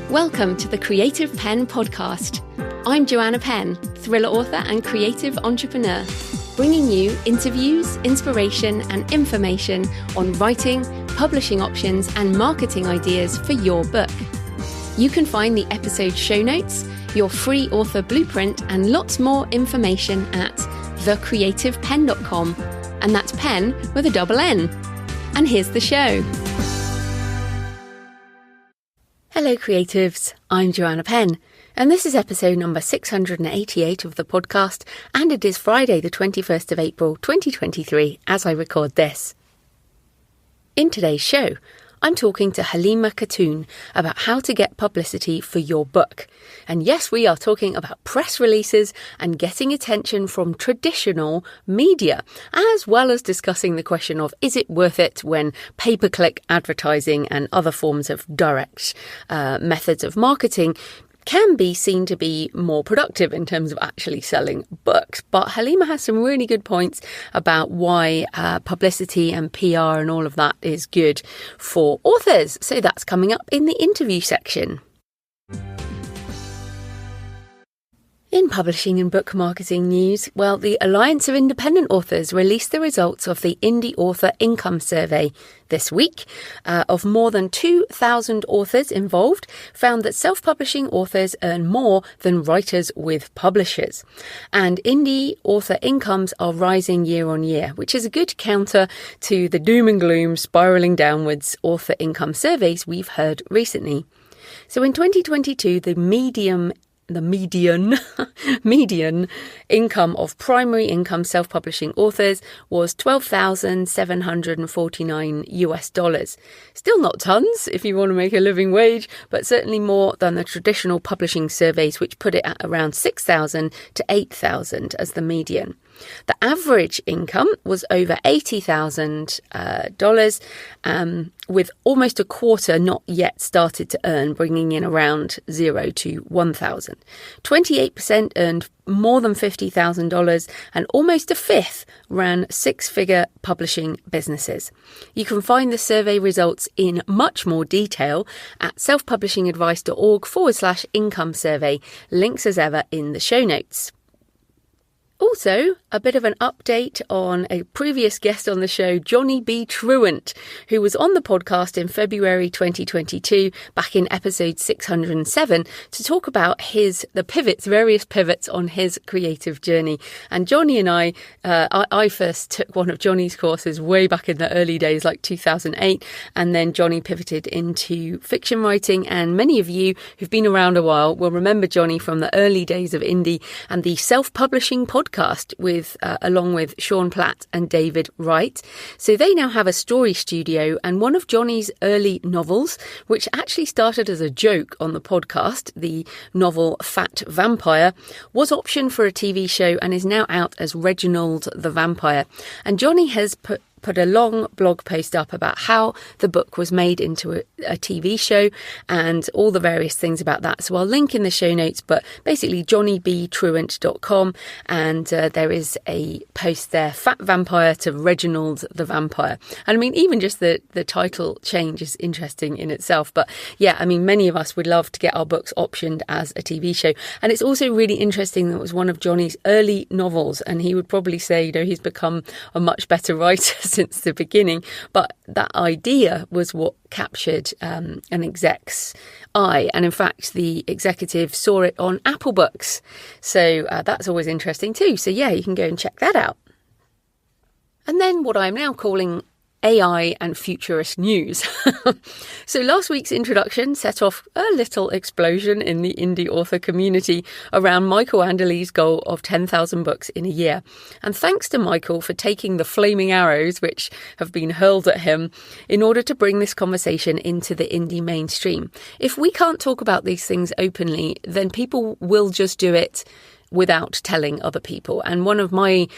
Welcome to the Creative Penn podcast. I'm Joanna Penn, thriller author and creative entrepreneur, bringing you interviews, inspiration and information on writing, publishing options and marketing ideas for your book. You can find the episode show notes, your free author blueprint and lots more information at thecreativepenn.com, and that's Penn with a double N. And here's the show. Hello creatives, I'm Joanna Penn, and this is episode number 688 of the podcast, and it is Friday the 21st of April 2023 as I record this. In today's show, I'm talking to Halima Khatun about how to get publicity for your book. And yes, we are talking about press releases and getting attention from traditional media, as well as discussing the question of is it worth it when pay-per-click advertising and other forms of direct methods of marketing can be seen to be more productive in terms of actually selling books. But Halima has some really good points about why publicity and PR and all of that is good for authors. So that's coming up in the interview section. In publishing and book marketing news, the Alliance of Independent Authors released the results of the Indie Author Income Survey this week. Of more than 2,000 authors involved, found that self-publishing authors earn more than writers with publishers. And indie author incomes are rising year on year, which is a good counter to the doom and gloom spiralling downwards author income surveys we've heard recently. So in 2022, the median income of primary income self-publishing authors was $12,749 US. Still not tons if you want to make a living wage, but certainly more than the traditional publishing surveys, which put it at around $6,000 to $8,000 as the median. The average income was over $80,000, with almost a quarter not yet started to earn, bringing in around $0 to $1,000. 28% earned more than $50,000, and almost a fifth ran six-figure publishing businesses. You can find the survey results in much more detail at selfpublishingadvice.org/income survey. Links as ever in the show notes. Also, a bit of an update on a previous guest on the show, Johnny B. Truant, who was on the podcast in February 2022, back in episode 607, to talk about various pivots on his creative journey. And Johnny and I first took one of Johnny's courses way back in the early days, like 2008, and then Johnny pivoted into fiction writing. And many of you who've been around a while will remember Johnny from the early days of indie and the self-publishing podcast along with Sean Platt and David Wright. So they now have a story studio, and one of Johnny's early novels, which actually started as a joke on the podcast, the novel Fat Vampire, was optioned for a TV show and is now out as Reginald the Vampire. And Johnny has put a long blog post up about how the book was made into a TV show and all the various things about that. So I'll link in the show notes, but basically johnnybtruant.com, and there is a post there, Fat Vampire to Reginald the Vampire. And I mean, even just the title change is interesting in itself. But yeah, I mean, many of us would love to get our books optioned as a TV show. And it's also really interesting that it was one of Johnny's early novels, and he would probably say, he's become a much better writer since the beginning, but that idea was what captured an exec's eye, and in fact the executive saw it on Apple Books, so that's always interesting too. So yeah, you can go and check that out. And then what I'm now calling AI and futurist news. So last week's introduction set off a little explosion in the indie author community around Michael Anderle's goal of 10,000 books in a year. And thanks to Michael for taking the flaming arrows which have been hurled at him in order to bring this conversation into the indie mainstream. If we can't talk about these things openly, then people will just do it without telling other people. And one of my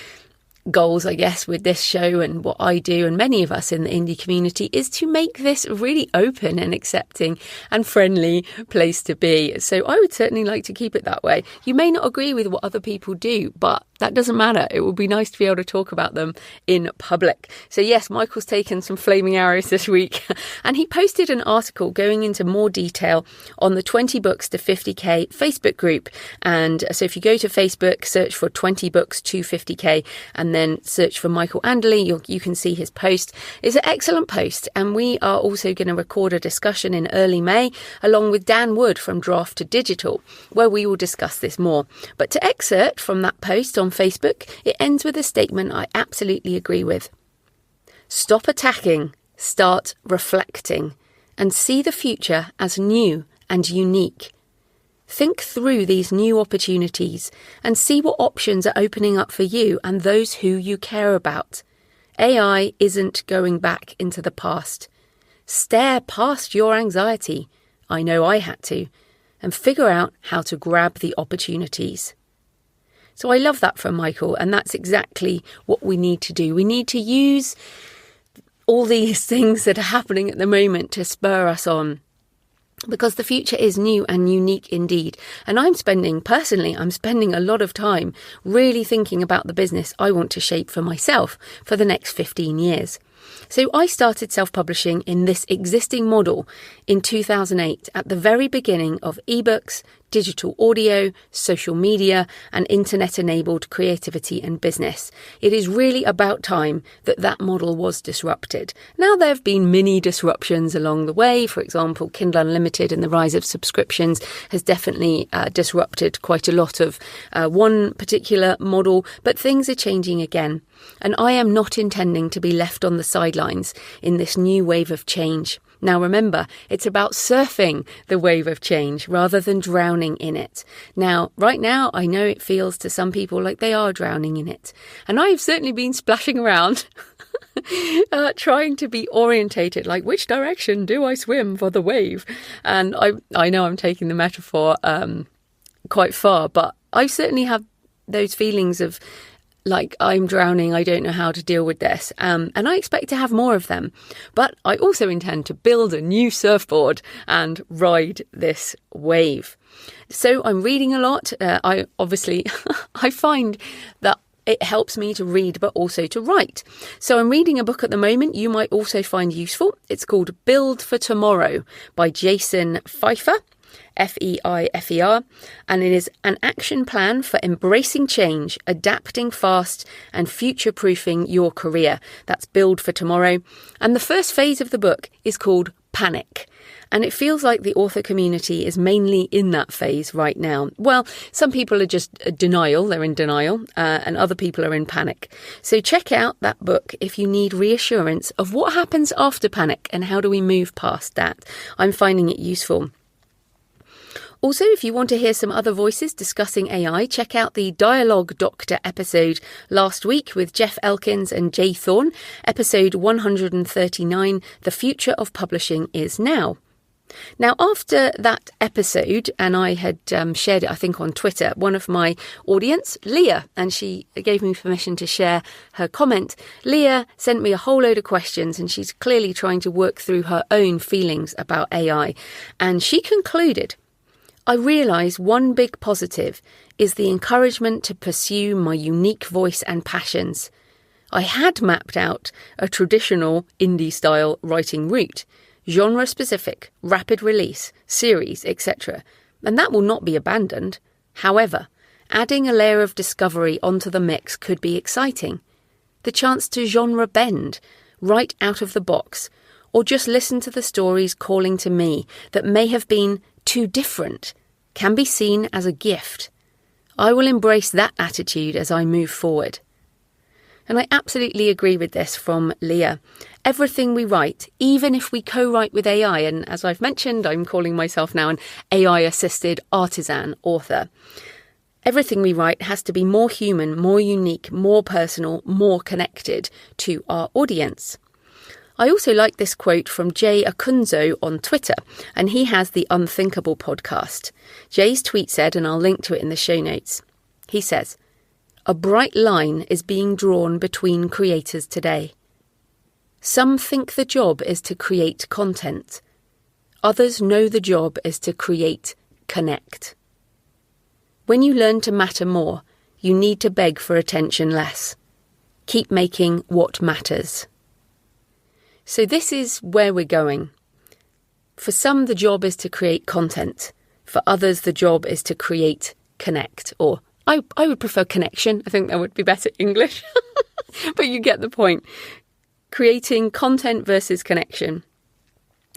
goals, I guess, with this show and what I do and many of us in the indie community is to make this a really open and accepting and friendly place to be. So I would certainly like to keep it that way. You may not agree with what other people do, but that doesn't matter. It would be nice to be able to talk about them in public. So yes, Michael's taken some flaming arrows this week and he posted an article going into more detail on the 20 books to 50k Facebook group. And so if you go to Facebook, search for 20 books to 50k and then search for Michael Anderley, you can see his post. It's an excellent post, and we are also going to record a discussion in early May along with Dan Wood from Draft to Digital, where we will discuss this more. But to excerpt from that post on Facebook, it ends with a statement I absolutely agree with. Stop attacking, start reflecting, and see the future as new and unique. Think through these new opportunities and see what options are opening up for you and those who you care about. AI isn't going back into the past. Stare past your anxiety, I know I had to, and figure out how to grab the opportunities. So I love that from Michael, and that's exactly what we need to do. We need to use all these things that are happening at the moment to spur us on, because the future is new and unique indeed. And I'm spending a lot of time really thinking about the business I want to shape for myself for the next 15 years. So I started self-publishing in this existing model in 2008 at the very beginning of ebooks, digital audio, social media, and internet-enabled creativity and business. It is really about time that model was disrupted. Now, there have been mini disruptions along the way. For example, Kindle Unlimited and the rise of subscriptions has definitely disrupted quite a lot of one particular model, but things are changing again. And I am not intending to be left on the sidelines in this new wave of change. Now remember, it's about surfing the wave of change rather than drowning in it. Now, right now, I know it feels to some people like they are drowning in it. And I've certainly been splashing around trying to be orientated, like which direction do I swim for the wave? And I know I'm taking the metaphor quite far, but I certainly have those feelings of like I'm drowning, I don't know how to deal with this. And I expect to have more of them. But I also intend to build a new surfboard and ride this wave. So I'm reading a lot. I find that it helps me to read, but also to write. So I'm reading a book at the moment you might also find useful. It's called Build for Tomorrow by Jason Feifer. Feifer, and it is an action plan for embracing change, adapting fast, and future-proofing your career. That's Build for Tomorrow. And the first phase of the book is called Panic. And it feels like the author community is mainly in that phase right now. Well, some people are just denial, they're in denial, and other people are in panic. So check out that book if you need reassurance of what happens after panic and how do we move past that. I'm finding it useful. Also, if you want to hear some other voices discussing AI, check out the Dialogue Doctor episode last week with Jeff Elkins and Jay Thorne, episode 139, The Future of Publishing is Now. Now, after that episode, and I had shared it, I think, on Twitter, one of my audience, Leah, and she gave me permission to share her comment. Leah sent me a whole load of questions, and she's clearly trying to work through her own feelings about AI. And she concluded, I realise one big positive is the encouragement to pursue my unique voice and passions. I had mapped out a traditional indie-style writing route, genre-specific, rapid release, series, etc., and that will not be abandoned. However, adding a layer of discovery onto the mix could be exciting. The chance to genre bend, right out of the box, or just listen to the stories calling to me that may have been too different, can be seen as a gift. I will embrace that attitude as I move forward. And I absolutely agree with this from Leah. Everything we write, even if we co-write with AI, and as I've mentioned, I'm calling myself now an AI-assisted artisan author. Everything we write has to be more human, more unique, more personal, more connected to our audience. I also like this quote from Jay Akunzo on Twitter, and he has the Unthinkable podcast. Jay's tweet said, and I'll link to it in the show notes, he says, a bright line is being drawn between creators today. Some think the job is to create content. Others know the job is to create connect. When you learn to matter more, you need to beg for attention less. Keep making what matters. So this is where we're going. For some, the job is to create content. For others, the job is to create connect, or I would prefer connection. I think that would be better English, but you get the point. Creating content versus connection.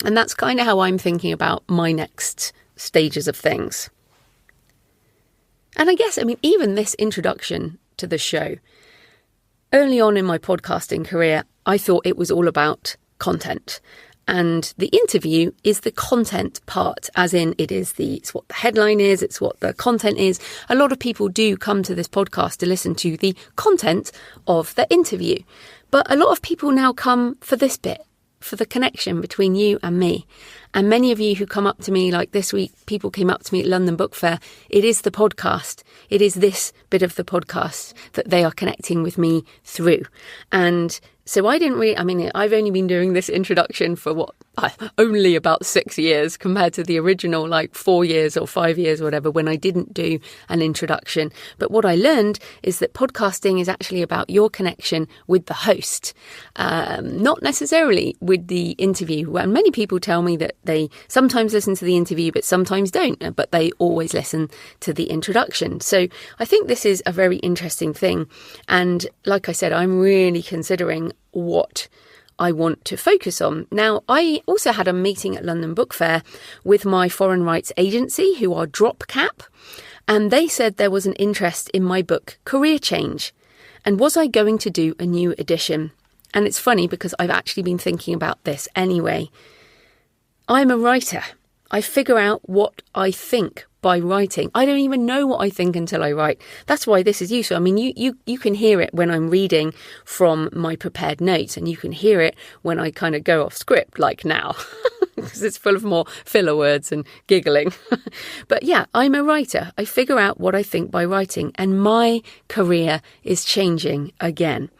And that's kind of how I'm thinking about my next stages of things. And I guess, even this introduction to the show, early on in my podcasting career, I thought it was all about content. And the interview is the content part, as in it's what the headline is, it's what the content is. A lot of people do come to this podcast to listen to the content of the interview. But a lot of people now come for this bit, for the connection between you and me. And many of you who come up to me, like this week, people came up to me at London Book Fair. It is the podcast. It is this bit of the podcast that they are connecting with me through. And so I've only been doing this introduction for only about 6 years compared to the original 4 years or 5 years or whatever when I didn't do an introduction. But what I learned is that podcasting is actually about your connection with the host, not necessarily with the interview. And many people tell me that they sometimes listen to the interview, but sometimes don't, but they always listen to the introduction. So I think this is a very interesting thing. And like I said, I'm really considering what I want to focus on. Now, I also had a meeting at London Book Fair with my foreign rights agency, who are DropCap, and they said there was an interest in my book, Career Change, and was I going to do a new edition? And it's funny because I've actually been thinking about this anyway. I'm a writer. I figure out what I think by writing. I don't even know what I think until I write. That's why this is useful. You can hear it when I'm reading from my prepared notes, and you can hear it when I kind of go off script, like now, because it's full of more filler words and giggling. But yeah, I'm a writer. I figure out what I think by writing, and my career is changing again,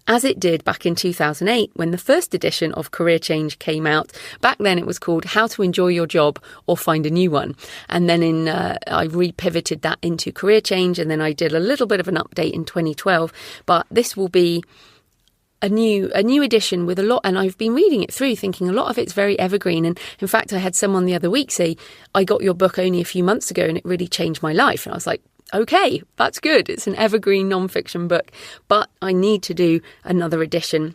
as it did back in 2008 when the first edition of Career Change came out. Back then it was called How to Enjoy Your Job or Find a New One. And then I repivoted that into Career Change, and then I did a little bit of an update in 2012. But this will be a new edition with a lot, and I've been reading it through thinking a lot of it's very evergreen. And in fact, I had someone the other week say, I got your book only a few months ago and it really changed my life. And I was like, okay, that's good. It's an evergreen non-fiction book, but I need to do another edition.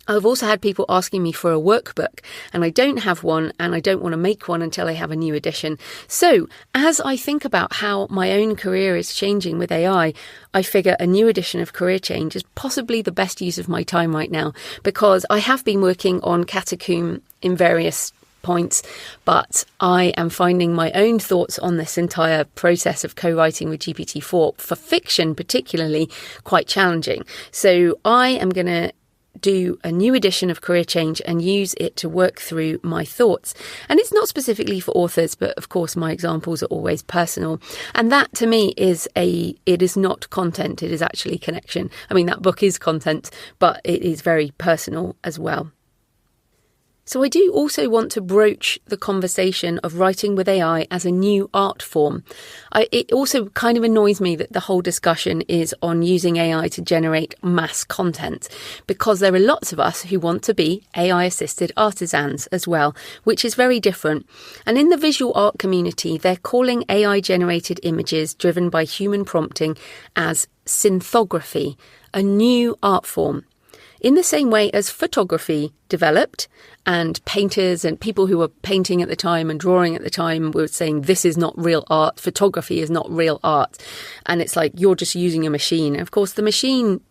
I've also had people asking me for a workbook, and I don't have one, and I don't want to make one until I have a new edition. So as I think about how my own career is changing with AI, I figure a new edition of Career Change is possibly the best use of my time right now, because I have been working on Catacomb in various points, but I am finding my own thoughts on this entire process of co-writing with GPT-4 for fiction particularly quite challenging. So I am going to do a new edition of Career Change and use it to work through my thoughts. And it's not specifically for authors, but of course my examples are always personal. And that to me it is not content, it is actually connection. That book is content, but it is very personal as well. So I do also want to broach the conversation of writing with AI as a new art form. It also kind of annoys me that the whole discussion is on using AI to generate mass content, because there are lots of us who want to be AI-assisted artisans as well, which is very different. And in the visual art community, they're calling AI-generated images driven by human prompting as synthography, a new art form. In the same way as photography developed, and painters and people who were painting at the time and drawing at the time were saying this is not real art, photography is not real art. And it's like you're just using a machine. And of course, the machine,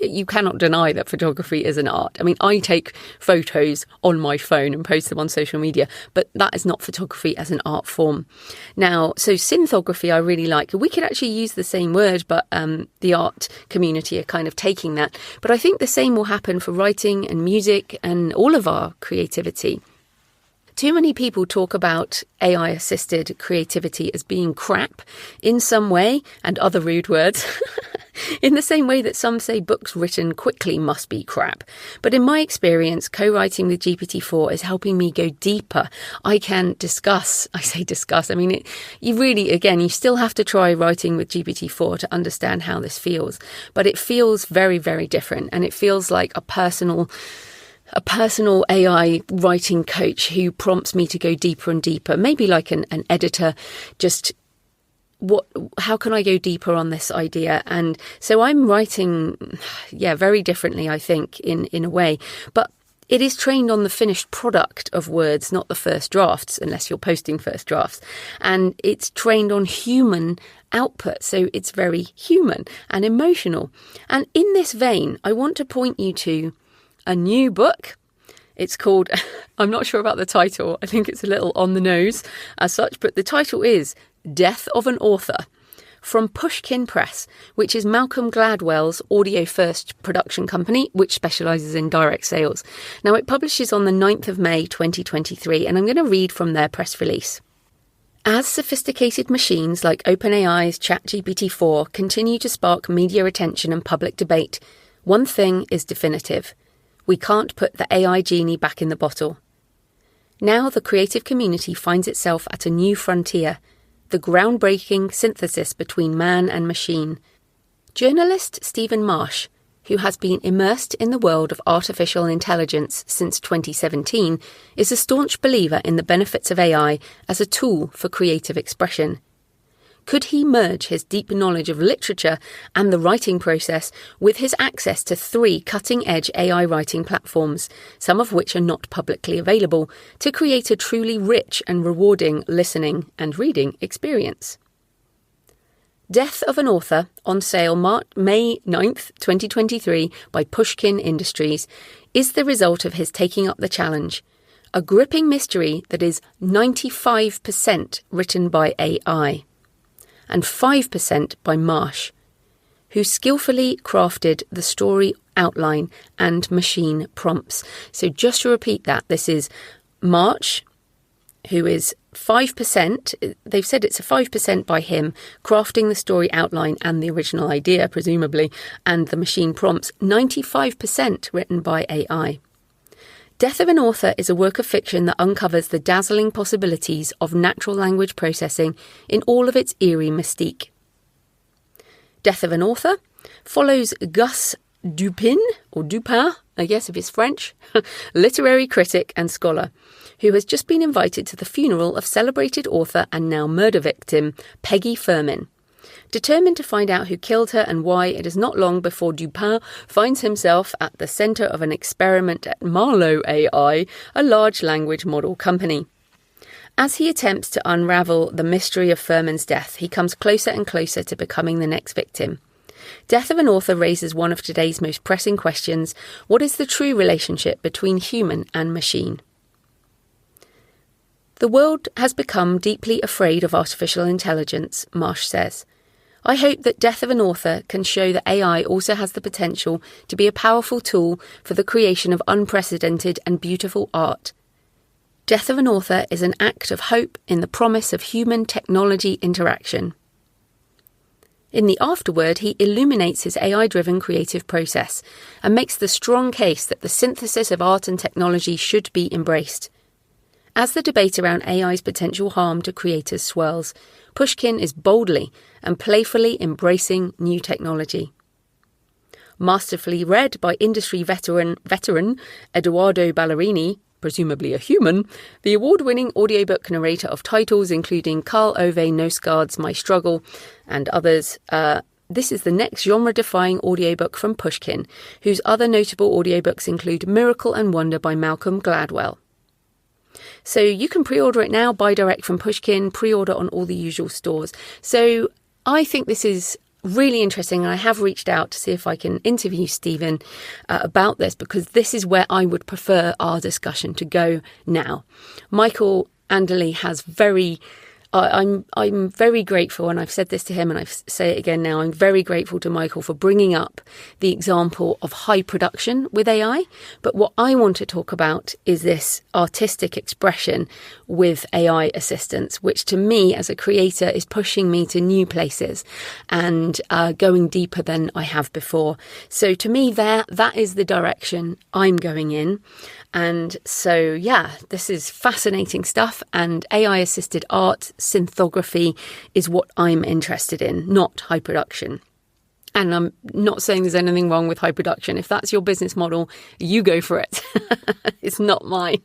you cannot deny that photography is an art. I take photos on my phone and post them on social media, but that is not photography as an art form. Now, so synthography I really like. We could actually use the same word, but the art community are kind of taking that. But I think the same will happen for writing and music and all of our creativity. Too many people talk about AI-assisted creativity as being crap in some way, and other rude words. In the same way that some say books written quickly must be crap. But in my experience, co-writing with GPT-4 is helping me go deeper. I can discuss, you still have to try writing with GPT-4 to understand how this feels. But it feels very, very different. And it feels like a personal AI writing coach who prompts me to go deeper and deeper, maybe like an editor, just how can I go deeper on this idea? And so I'm writing, very differently, I think, in a way. But it is trained on the finished product of words, not the first drafts, unless you're posting first drafts. And it's trained on human output. So it's very human and emotional. And in this vein, I want to point you to a new book. It's called, I'm not sure about the title. I think it's a little on the nose as such, but the title is Death of an Author, from Pushkin Press, which is Malcolm Gladwell's audio-first production company, which specialises in direct sales. Now, it publishes on the 9th of May 2023, and I'm going to read from their press release. As sophisticated machines like OpenAI's ChatGPT-4 continue to spark media attention and public debate, one thing is definitive. We can't put the AI genie back in the bottle. Now the creative community finds itself at a new frontier, the groundbreaking synthesis between man and machine. Journalist Stephen Marsh, who has been immersed in the world of artificial intelligence since 2017, is a staunch believer in the benefits of AI as a tool for creative expression. Could he merge his deep knowledge of literature and the writing process with his access to 3 cutting-edge AI writing platforms, some of which are not publicly available, to create a truly rich and rewarding listening and reading experience? Death of an Author, on sale May 9th, 2023 by Pushkin Industries, is the result of his taking up the challenge, a gripping mystery that is 95% written by AI. And 5% by Marsh, who skillfully crafted the story outline and machine prompts. So just to repeat that, this is Marsh, who is 5%, they've said it's a 5% by him, crafting the story outline and the original idea, presumably, and the machine prompts, 95% written by AI. Death of an Author is a work of fiction that uncovers the dazzling possibilities of natural language processing in all of its eerie mystique. Death of an Author follows Gus Dupin, or Dupin, I guess if it's French, literary critic and scholar, who has just been invited to the funeral of celebrated author and now murder victim Peggy Furman. Determined to find out who killed her and why, it is not long before Dupin finds himself at the centre of an experiment at Marlowe AI, a large language model company. As he attempts to unravel the mystery of Furman's death, he comes closer and closer to becoming the next victim. Death of an Author raises one of today's most pressing questions: what is the true relationship between human and machine? The world has become deeply afraid of artificial intelligence, Marsh says. I hope that Death of an Author can show that AI also has the potential to be a powerful tool for the creation of unprecedented and beautiful art. Death of an Author is an act of hope in the promise of human-technology interaction. In the afterword, he illuminates his AI-driven creative process and makes the strong case that the synthesis of art and technology should be embraced. As the debate around AI's potential harm to creators swirls, Pushkin is boldly and playfully embracing new technology. Masterfully read by industry veteran Edoardo Ballerini, presumably a human, the award-winning audiobook narrator of titles including Karl Ove Knausgaard's My Struggle and others, this is the next genre-defying audiobook from Pushkin, whose other notable audiobooks include Miracle and Wonder by Malcolm Gladwell. So you can pre-order it now, buy direct from Pushkin, pre-order on all the usual stores. So I think this is really interesting, and I have reached out to see if I can interview Stephen about this, because this is where I would prefer our discussion to go now. Michael Anderley has very I'm very grateful, and I've said this to him and I say it again now, I'm very grateful to Michael for bringing up the example of high production with AI. But what I want to talk about is this artistic expression with AI assistance, which to me as a creator is pushing me to new places and going deeper than I have before. So to me that is the direction I'm going in. And so, yeah, this is fascinating stuff, and AI-assisted art, synthography is what I'm interested in, not high production. And I'm not saying there's anything wrong with high production. If that's your business model, you go for it. It's not mine.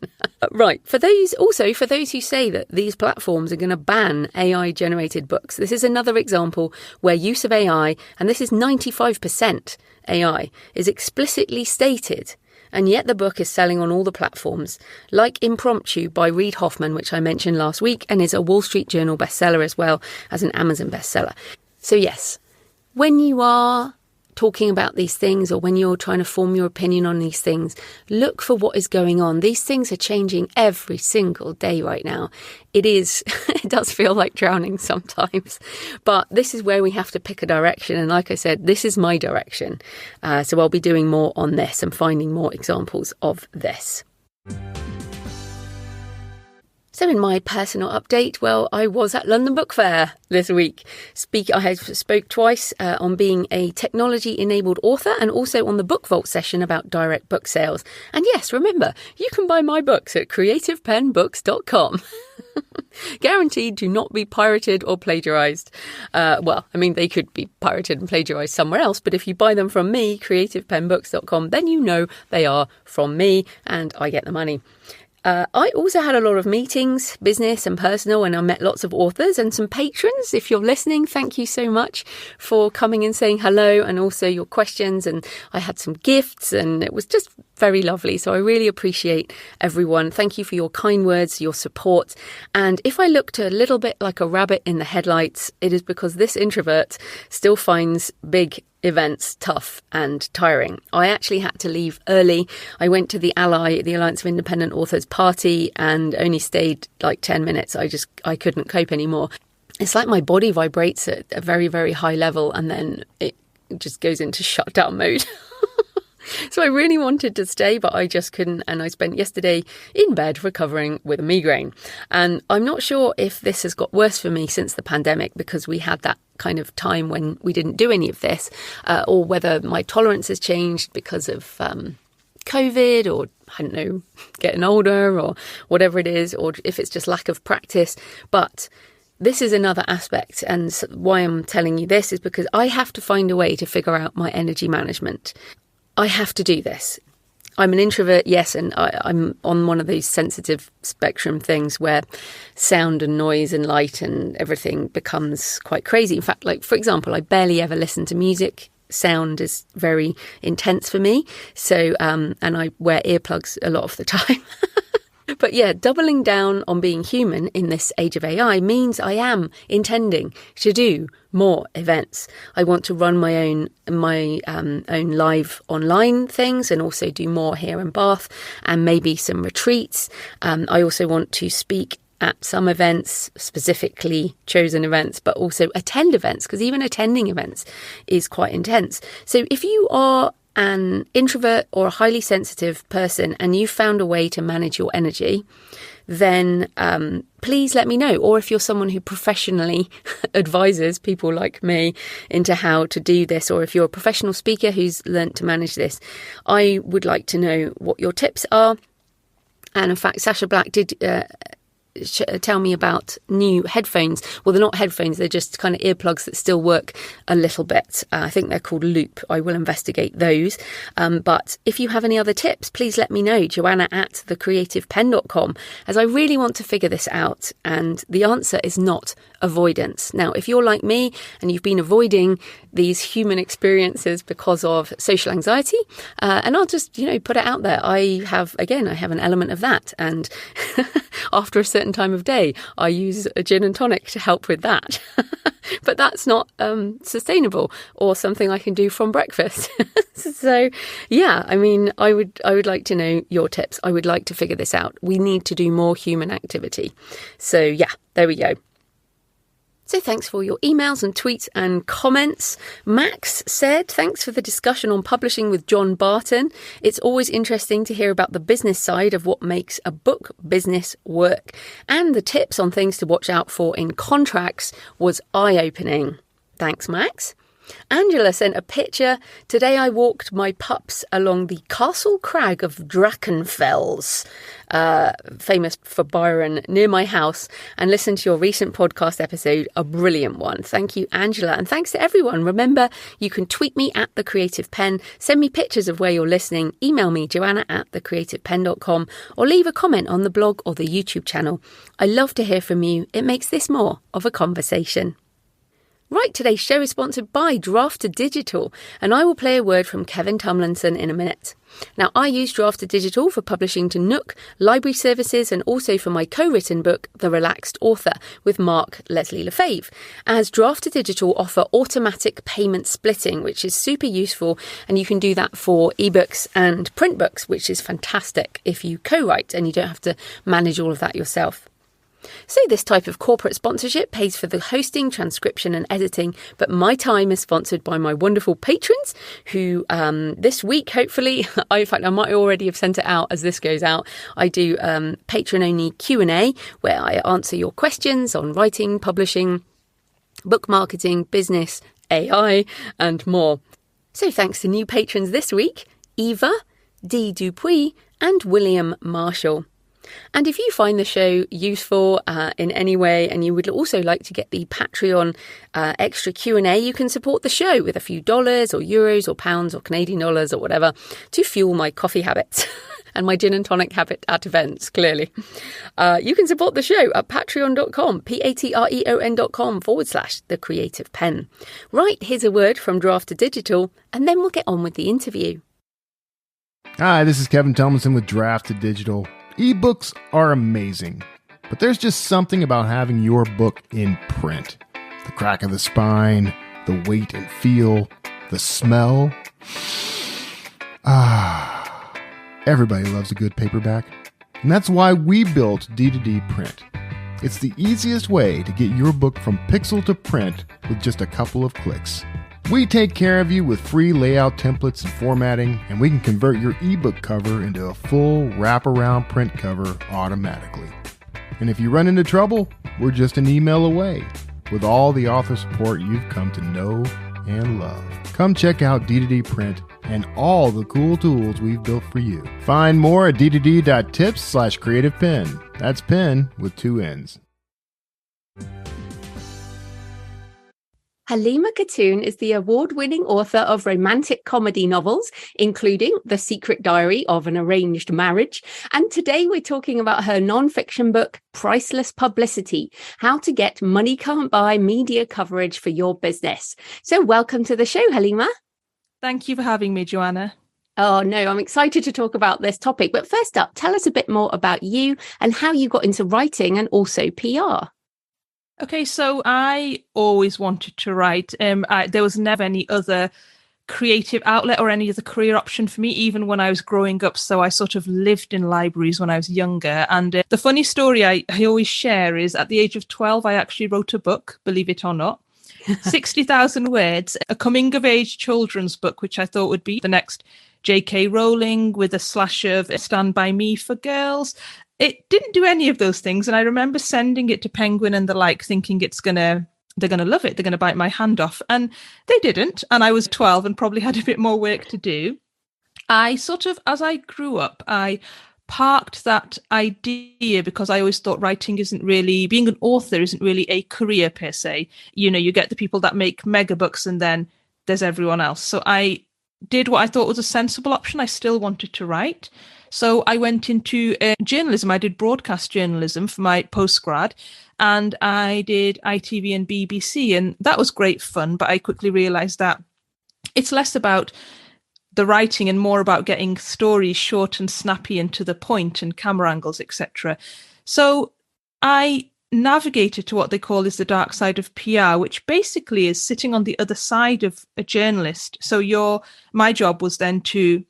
Right. For those who say that these platforms are going to ban AI-generated books, this is another example where use of AI, and this is 95% AI, is explicitly stated. And yet the book is selling on all the platforms, like Impromptu by Reid Hoffman, which I mentioned last week, and is a Wall Street Journal bestseller as well as an Amazon bestseller. So yes, when you are talking about these things, or when you're trying to form your opinion on these things, look for what is going on. These things are changing every single day right now. It does feel like drowning sometimes, but this is where we have to pick a direction. And like I said, this is my direction. So I'll be doing more on this and finding more examples of this. So in my personal update, well, I was at London Book Fair this week. I spoke twice on being a technology-enabled author, and also on the Book Vault session about direct book sales. And yes, remember, you can buy my books at creativepennbooks.com. Guaranteed to not be pirated or plagiarised. They could be pirated and plagiarised somewhere else, but if you buy them from me, creativepennbooks.com, then you know they are from me and I get the money. I also had a lot of meetings, business and personal, and I met lots of authors and some patrons. If you're listening, thank you so much for coming and saying hello, and also your questions. And I had some gifts, and it was just very lovely. So I really appreciate everyone. Thank you for your kind words, your support. And if I looked a little bit like a rabbit in the headlights, it is because this introvert still finds big events tough and tiring. I actually had to leave early. I went to the Alliance of Independent Authors party, and only stayed like 10 minutes. I couldn't cope anymore. It's like my body vibrates at a very, very high level, and then it just goes into shutdown mode. So I really wanted to stay, but I just couldn't. And I spent yesterday in bed recovering with a migraine. And I'm not sure if this has got worse for me since the pandemic, because we had that kind of time when we didn't do any of this, or whether my tolerance has changed because of COVID, or I don't know, getting older, or whatever it is, or if it's just lack of practice. But this is another aspect, and why I'm telling you this is because I have to find a way to figure out my energy management. I have to do this. I'm an introvert, yes, and I'm on one of these sensitive spectrum things where sound and noise and light and everything becomes quite crazy. In fact, like, for example, I barely ever listen to music. Sound is very intense for me. So, and I wear earplugs a lot of the time. But yeah, doubling down on being human in this age of AI means I am intending to do more events. I want to run my own live online things, and also do more here in Bath, and maybe some retreats. I also want to speak at some events, specifically chosen events, but also attend events, because even attending events is quite intense. So if you are an introvert or a highly sensitive person and you found a way to manage your energy, then please let me know. Or if you're someone who professionally advises people like me into how to do this, or if you're a professional speaker who's learnt to manage this, I would like to know what your tips are. And in fact, Sasha Black did tell me about new headphones. Well, they're not headphones, they're just kind of earplugs that still work a little bit. I think they're called Loop. I will investigate those. But if you have any other tips, please let me know. Joanna@thecreativepenn.com, as I really want to figure this out. And the answer is not avoidance. Now, if you're like me and you've been avoiding these human experiences because of social anxiety, and I'll just, put it out there. I have an element of that. And after a certain time of day, I use a gin and tonic to help with that. But that's not sustainable, or something I can do from breakfast. So, yeah, I would like to know your tips. I would like to figure this out. We need to do more human activity. So, yeah, there we go. So thanks for your emails and tweets and comments. Max said, thanks for the discussion on publishing with John Barton. It's always interesting to hear about the business side of what makes a book business work. And the tips on things to watch out for in contracts was eye-opening. Thanks, Max. Angela sent a picture. Today I walked my pups along the Castle Crag of Drachenfels, famous for Byron, near my house, and listened to your recent podcast episode, a brilliant one. Thank you, Angela, and thanks to everyone. Remember, you can tweet me at The Creative Penn, send me pictures of where you're listening, email me, joanna@thecreativepenn.com, or leave a comment on the blog or the YouTube channel. I love to hear from you. It makes this more of a conversation. Right, today's show is sponsored by Draft Digital, and I will play a word from Kevin Tomlinson in a minute. Now, I use Draft Digital for publishing to Nook, library services, and also for my co-written book, The Relaxed Author, with Mark Leslie Lefebvre, as Draft Digital offer automatic payment splitting, which is super useful, and you can do that for ebooks and print books, which is fantastic if you co-write and you don't have to manage all of that yourself. So this type of corporate sponsorship pays for the hosting, transcription and editing, but my time is sponsored by my wonderful patrons who this week, hopefully, in fact, I might already have sent it out as this goes out. I do patron-only Q&A where I answer your questions on writing, publishing, book marketing, business, AI and more. So thanks to new patrons this week, Eva, Dee Dupuis and William Marshall. And if you find the show useful in any way and you would also like to get the Patreon extra Q&A, you can support the show with a few dollars or euros or pounds or Canadian dollars or whatever to fuel my coffee habits and my gin and tonic habit at events, clearly. You can support the show at patreon.com, patreon.com/The Creative Penn. Right, here's a word from Draft Digital and then we'll get on with the interview. Hi, this is Kevin Tomlinson with Draft Digital. Ebooks are amazing, but there's just something about having your book in print. The crack of the spine, the weight and feel, the smell. Everybody loves a good paperback. And that's why we built D2D Print. It's the easiest way to get your book from pixel to print with just a couple of clicks. We take care of you with free layout templates and formatting, and we can convert your ebook cover into a full wraparound print cover automatically. And if you run into trouble, we're just an email away with all the author support you've come to know and love. Come check out D2D Print and all the cool tools we've built for you. Find more at d2d.tips/creativepenn. That's pen with 2 N's. Halima Khatun is the award-winning author of romantic comedy novels, including The Secret Diary of an Arranged Marriage. And today we're talking about her nonfiction book, Priceless Publicity, How to Get Money Can't Buy Media Coverage for Your Business. So welcome to the show, Halima. Thank you for having me, Joanna. Oh, no, I'm excited to talk about this topic. But first up, tell us a bit more about you and how you got into writing and also PR. Okay, so I always wanted to write. There was never any other creative outlet or any other career option for me, even when I was growing up. So I sort of lived in libraries when I was younger. And the funny story I always share is at the age of 12, I actually wrote a book, believe it or not, 60,000 words, a coming-of-age children's book, which I thought would be the next J.K. Rowling with a slash of Stand By Me for girls. It didn't do any of those things. And I remember sending it to Penguin and the like, thinking they're going to love it. They're going to bite my hand off. And they didn't. And I was 12 and probably had a bit more work to do. I sort of, as I grew up, I parked that idea because I always thought writing isn't really, being an author isn't really a career per se. You know, you get the people that make mega books and then there's everyone else. So I did what I thought was a sensible option. I still wanted to write. So I went into journalism. I did broadcast journalism for my postgrad, and I did ITV and BBC, and that was great fun. But I quickly realised that it's less about the writing and more about getting stories short and snappy and to the point and camera angles, etc. So I navigated to what they call is the dark side of PR, which basically is sitting on the other side of a journalist. So my job was then to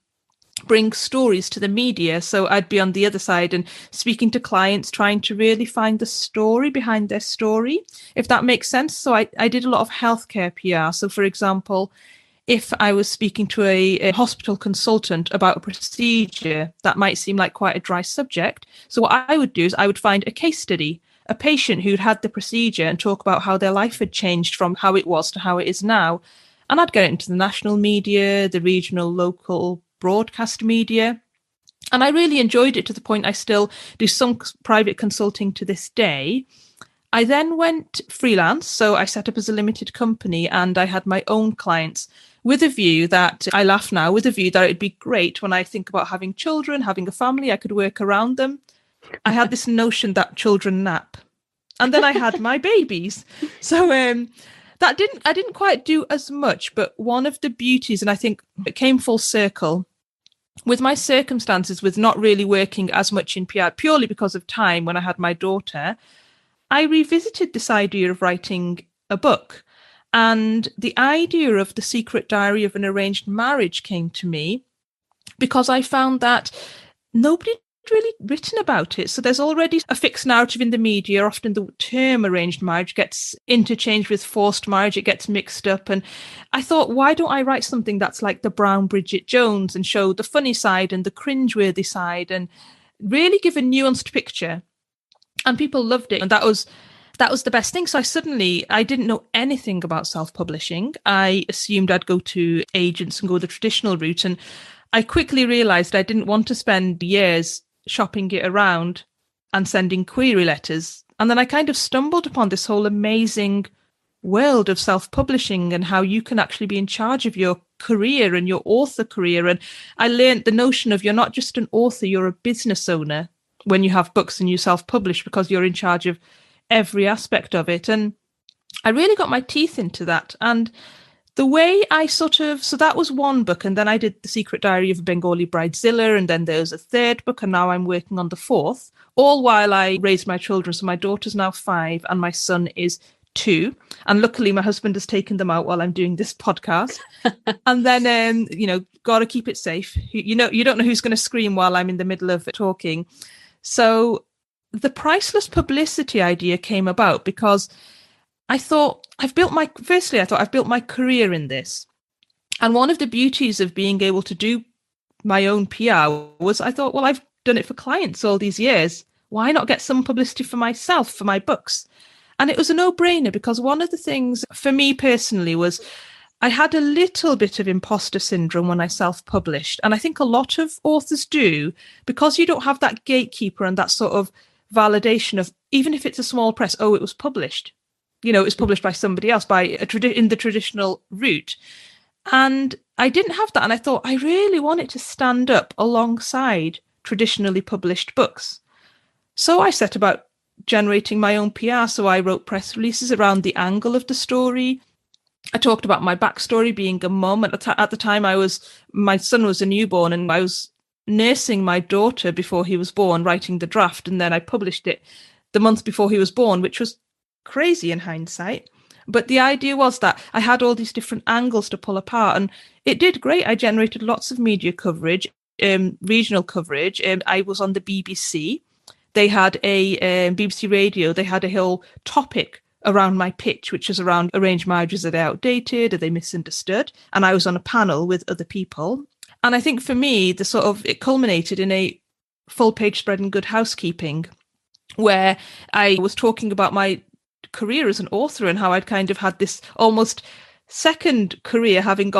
bring stories to the media. So I'd be on the other side and speaking to clients, trying to really find the story behind their story, if that makes sense. So I did a lot of healthcare PR. So for example, if I was speaking to a hospital consultant about a procedure, that might seem like quite a dry subject. So what I would do is I would find a case study, a patient who'd had the procedure, and talk about how their life had changed from how it was to how it is now. And I'd get it into the national media, the regional, local, broadcast media. And I really enjoyed it to the point I still do some private consulting to this day. I then went freelance. So I set up as a limited company and I had my own clients with a view that, I laugh now, with a view that it'd be great when I think about having children, having a family, I could work around them. I had this notion that children nap. And then I had my babies. So I didn't quite do as much, but one of the beauties, and I think it came full circle, with my circumstances, with not really working as much in PR, purely because of time when I had my daughter, I revisited this idea of writing a book. And the idea of The Secret Diary of an Arranged Marriage came to me because I found that nobody really written about it. So there's already a fixed narrative in the media. Often the term arranged marriage gets interchanged with forced marriage. It gets mixed up. And I thought, why don't I write something that's like the Brown Bridget Jones and show the funny side and the cringeworthy side and really give a nuanced picture? And people loved it. And that was the best thing. So I didn't know anything about self-publishing. I assumed I'd go to agents and go the traditional route. And I quickly realized I didn't want to spend years shopping it around and sending query letters. And then I kind of stumbled upon this whole amazing world of self-publishing and how you can actually be in charge of your career and your author career. And I learned the notion of you're not just an author, you're a business owner when you have books and you self-publish, because you're in charge of every aspect of it. And I really got my teeth into that. And the way so that was one book. And then I did The Secret Diary of a Bengali Bridezilla. And then there was a third book. And now I'm working on the fourth, all while I raised my children. So my daughter's now 5 and my son is 2. And luckily my husband has taken them out while I'm doing this podcast. And then, got to keep it safe. You don't know who's going to scream while I'm in the middle of talking. So the Priceless Publicity idea came about because I thought I've built my career in this. And one of the beauties of being able to do my own PR was I thought, well, I've done it for clients all these years. Why not get some publicity for myself, for my books? And it was a no-brainer because one of the things for me personally was I had a little bit of imposter syndrome when I self-published. And I think a lot of authors do, because you don't have that gatekeeper and that sort of validation of, even if it's a small press, it was published. It was published by somebody else, in the traditional route. And I didn't have that. And I thought, I really wanted to stand up alongside traditionally published books. So I set about generating my own PR. So I wrote press releases around the angle of the story. I talked about my backstory, being a mum. At the time, my son was a newborn and I was nursing my daughter before he was born, writing the draft. And then I published it the month before he was born, which was crazy in hindsight. But the idea was that I had all these different angles to pull apart, and it did great. I generated lots of media coverage, regional coverage. I was on the BBC. They had a BBC Radio. They had a whole topic around my pitch, which was around arranged marriages. Are they outdated? Are they misunderstood? And I was on a panel with other people. And I think for me, it culminated in a full page spread in Good Housekeeping, where I was talking about my career as an author and how I'd kind of had this almost second career, having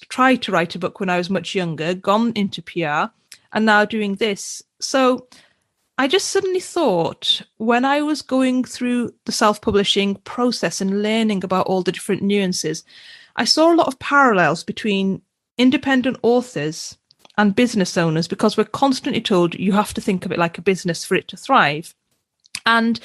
tried to write a book when I was much younger, gone into PR, and now doing this. So I just suddenly thought, when I was going through the self-publishing process and learning about all the different nuances, I saw a lot of parallels between independent authors and business owners, because we're constantly told you have to think of it like a business for it to thrive. And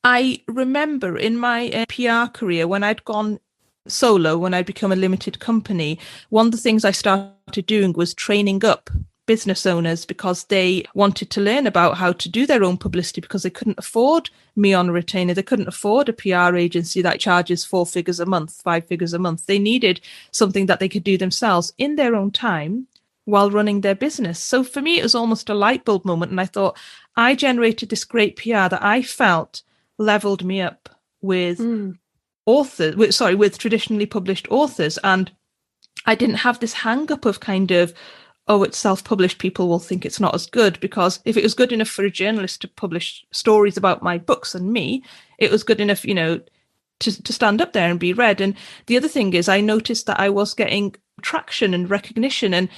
I remember in my PR career, when I'd gone solo, when I'd become a limited company, one of the things I started doing was training up business owners, because they wanted to learn about how to do their own publicity, because they couldn't afford me on a retainer. They couldn't afford a PR agency that charges 4 figures a month, 5 figures a month. They needed something that they could do themselves in their own time, while running their business. So for me, it was almost a light bulb moment. And I thought, I generated this great PR that I felt leveled me up with with traditionally published authors. And I didn't have this hang up of kind of, oh, it's self-published, people will think it's not as good, because if it was good enough for a journalist to publish stories about my books and me, it was good enough, to stand up there and be read. And the other thing is, I noticed that I was getting traction and recognition. And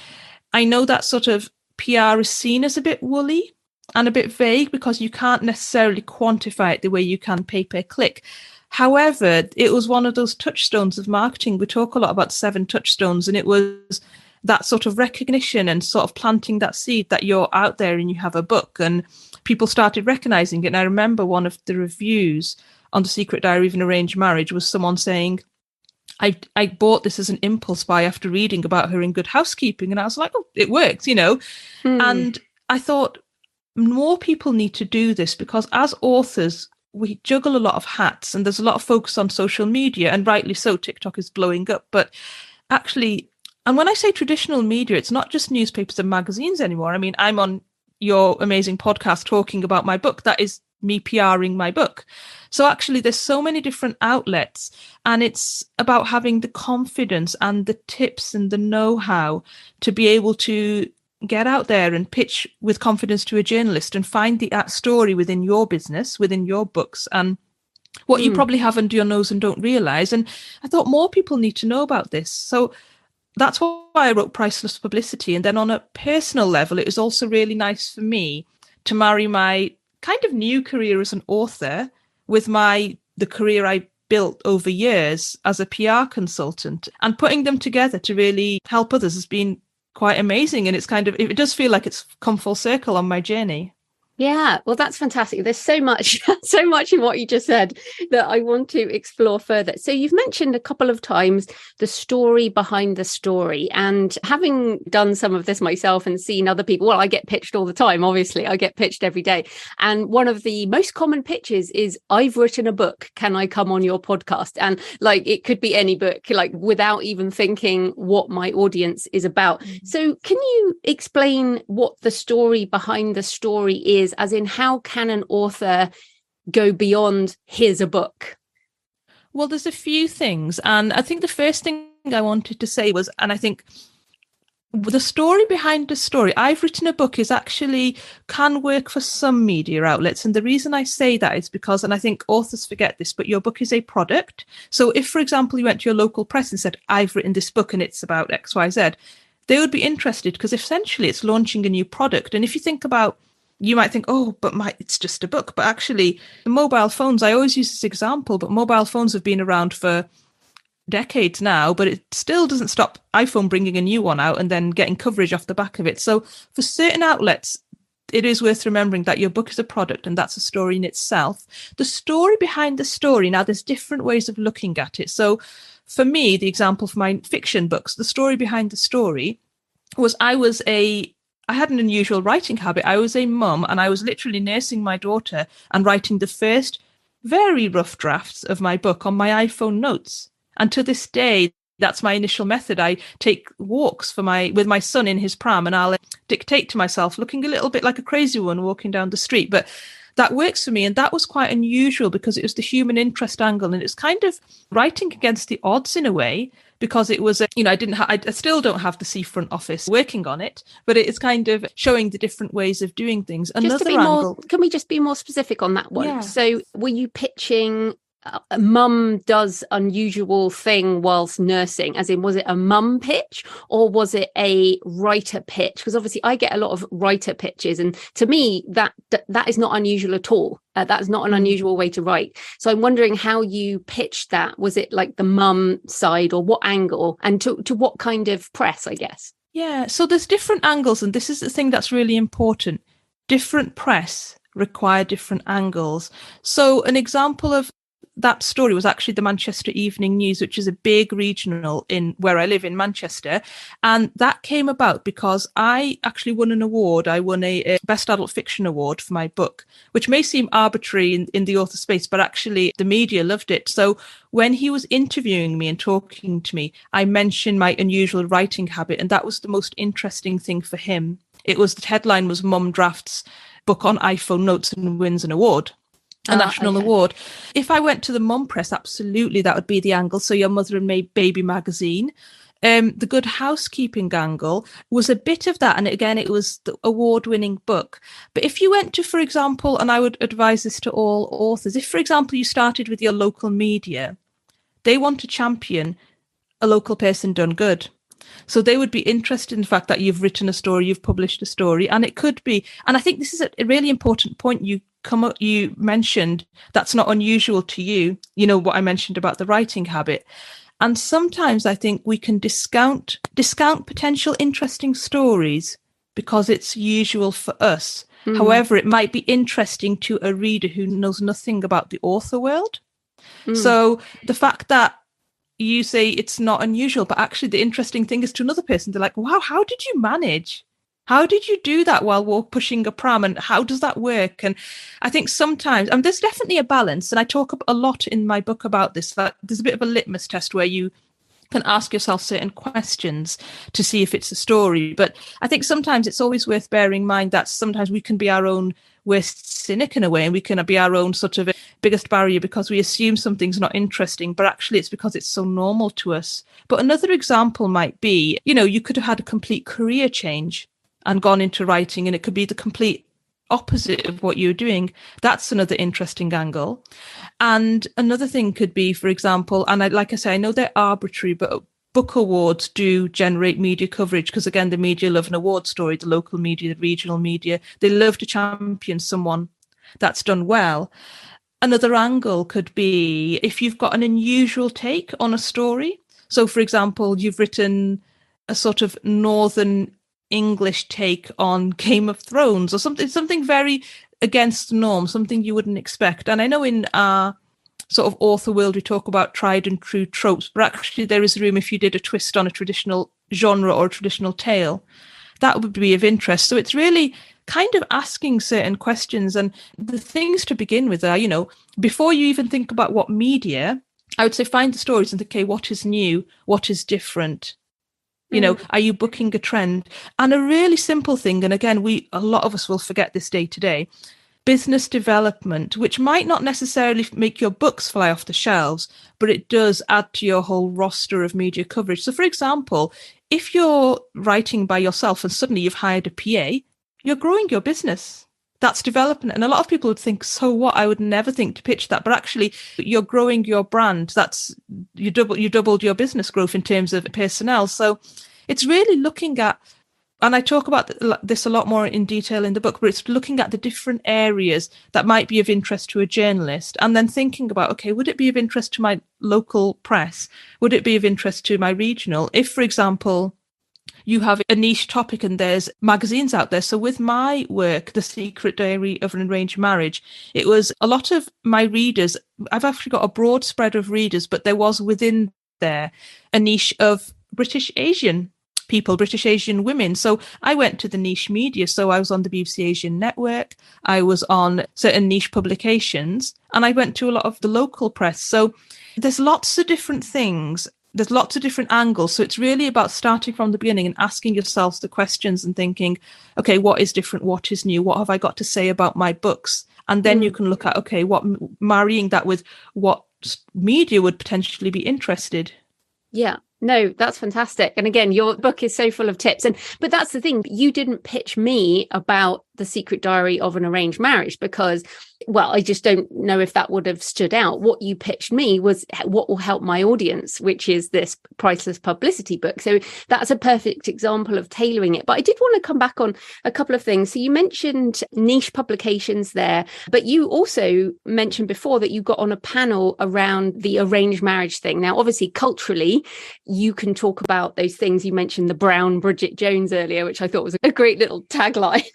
I know that sort of PR is seen as a bit woolly and a bit vague because you can't necessarily quantify it the way you can pay-per-click. However, it was one of those touchstones of marketing. We talk a lot about 7 touchstones, and it was that sort of recognition and sort of planting that seed that you're out there and you have a book, and people started recognizing it. And I remember one of the reviews on The Secret Diary of an Arranged Marriage was someone saying, I bought this as an impulse buy after reading about her in Good Housekeeping. And I was like, oh, it works, And I thought more people need to do this, because as authors, we juggle a lot of hats, and there's a lot of focus on social media, and rightly so. TikTok is blowing up. But actually, and when I say traditional media, it's not just newspapers and magazines anymore. I mean, I'm on your amazing podcast talking about my book. That is me PRing my book. So actually, there's so many different outlets, and it's about having the confidence and the tips and the know-how to be able to get out there and pitch with confidence to a journalist and find the story within your business, within your books, and what you probably have under your nose and don't realize. And I thought more people need to know about this. So that's why I wrote Priceless Publicity. And then on a personal level, it was also really nice for me to marry my kind of new career as an author with the career I built over years as a PR consultant, and putting them together to really help others has been quite amazing. And it does feel like it's come full circle on my journey. Yeah, well, that's fantastic. There's so much in what you just said that I want to explore further. So you've mentioned a couple of times the story behind the story, and having done some of this myself and seen other people, well, I get pitched all the time. Obviously, I get pitched every day. And one of the most common pitches is, I've written a book. Can I come on your podcast? And like, it could be any book, like without even thinking what my audience is about. So can you explain what the story behind the story is? As in, how can an author go beyond here's a book? Well, there's a few things. And I think the first thing I wanted to say was, and I think the story behind the story, I've written a book, is actually can work for some media outlets. And the reason I say that is because, and I think authors forget this, but your book is a product. So if, for example, you went to your local press and said, I've written this book and it's about XYZ, they would be interested, because essentially it's launching a new product. And if you think about, you might think, oh, but it's just a book. But actually, the mobile phones, I always use this example, but mobile phones have been around for decades now, but it still doesn't stop iPhone bringing a new one out and then getting coverage off the back of it. So for certain outlets, it is worth remembering that your book is a product, and that's a story in itself. The story behind the story, now there's different ways of looking at it. So for me, the example for my fiction books, the story behind the story was I had an unusual writing habit. I was a mum, and I was literally nursing my daughter and writing the first very rough drafts of my book on my iPhone notes. And to this day, that's my initial method. I take walks with my son in his pram, and I'll dictate to myself, looking a little bit like a crazy one walking down the street. But that works for me. And that was quite unusual, because it was the human interest angle, and it's kind of writing against the odds in a way, because it was, I still don't have the seafront office working on it, but it's kind of showing the different ways of doing things. Can we just be more specific on that one? Yeah. So were you pitching a mum does unusual thing whilst nursing, as in, was it a mum pitch or was it a writer pitch? Because obviously I get a lot of writer pitches, and to me that is not unusual at all. That's not an unusual way to write. So I'm wondering how you pitched that. Was it like the mum side, or what angle, and to what kind of press, I guess? Yeah, so there's different angles, and this is the thing that's really important. Different press require different angles. So an example of that story was actually the Manchester Evening News, which is a big regional in where I live in Manchester. And that came about because I actually won an award. I won a Best Adult Fiction Award for my book, which may seem arbitrary in the author space, but actually the media loved it. So when he was interviewing me and talking to me, I mentioned my unusual writing habit, and that was the most interesting thing for him. The headline was Mum Drafts Book on iPhone Notes and Wins an Award. A national award. If I went to the Mum Press, absolutely that would be the angle. So Your Mother and Baby magazine. The Good Housekeeping angle was a bit of that. And again, it was the award-winning book. But if you went to, for example, and I would advise this to all authors, if, for example, you started with your local media, they want to champion a local person done good. So they would be interested in the fact that you've written a story, you've published a story, and it could be, and I think this is a really important point you mentioned that's not unusual to you, what I mentioned about the writing habit. And sometimes I think we can discount potential interesting stories because it's usual for us. Mm. However, it might be interesting to a reader who knows nothing about the author world. Mm. So the fact that you say it's not unusual, but actually the interesting thing is to another person, they're like, wow, how did you manage? How did you do that while we're pushing a pram? And how does that work? And I think sometimes, and there's definitely a balance. And I talk a lot in my book about this, that there's a bit of a litmus test where you can ask yourself certain questions to see if it's a story. But I think sometimes it's always worth bearing in mind that sometimes we can be our own worst cynic in a way, and we can be our own sort of biggest barrier because we assume something's not interesting, but actually it's because it's so normal to us. But another example might be, you could have had a complete career change and gone into writing, and it could be the complete opposite of what you're doing. That's another interesting angle. And another thing could be, for example, and like I say, I know they're arbitrary, but book awards do generate media coverage because, again, the media love an award story, the local media, the regional media. They love to champion someone that's done well. Another angle could be if you've got an unusual take on a story. So, for example, you've written a sort of Northern English take on Game of Thrones or something very against the norm, something you wouldn't expect. And I know in our sort of author world, we talk about tried and true tropes, but actually there is room if you did a twist on a traditional genre or a traditional tale, that would be of interest. So it's really kind of asking certain questions. And the things to begin with are, before you even think about what media, I would say find the stories and think, okay, what is new? What is different? Are you booking a trend? And a really simple thing, and again, a lot of us will forget this day to day, business development, which might not necessarily make your books fly off the shelves, but it does add to your whole roster of media coverage. So, for example, if you're writing by yourself and suddenly you've hired a PA, you're growing your business. That's development. And a lot of people would think, so what? I would never think to pitch that. But actually, you're growing your brand. You doubled your business growth in terms of personnel. So it's really looking at, and I talk about this a lot more in detail in the book, but it's looking at the different areas that might be of interest to a journalist and then thinking about, okay, would it be of interest to my local press? Would it be of interest to my regional? If, for example, you have a niche topic and there's magazines out there. So with my work, The Secret Diary of an Arranged Marriage, it was a lot of my readers. I've actually got a broad spread of readers, but there was within there a niche of British Asian people, British Asian women. So I went to the niche media. So I was on the BBC Asian Network. I was on certain niche publications, and I went to a lot of the local press. So there's lots of different things. There's lots of different angles. So it's really about starting from the beginning and asking yourselves the questions and thinking, okay, what is different? What is new? What have I got to say about my books? And then you can look at, okay, marrying that with what media would potentially be interested. Yeah. No, that's fantastic. And again, your book is so full of tips. But that's the thing. You didn't pitch me about The Secret Diary of an Arranged Marriage because, well, I just don't know if that would have stood out. What you pitched me was what will help my audience, which is this Priceless Publicity book. So that's a perfect example of tailoring it. But I did want to come back on a couple of things. So you mentioned niche publications there, but you also mentioned before that you got on a panel around the arranged marriage thing. Now, obviously, culturally, you can talk about those things. You mentioned the brown Bridget Jones earlier, which I thought was a great little tagline.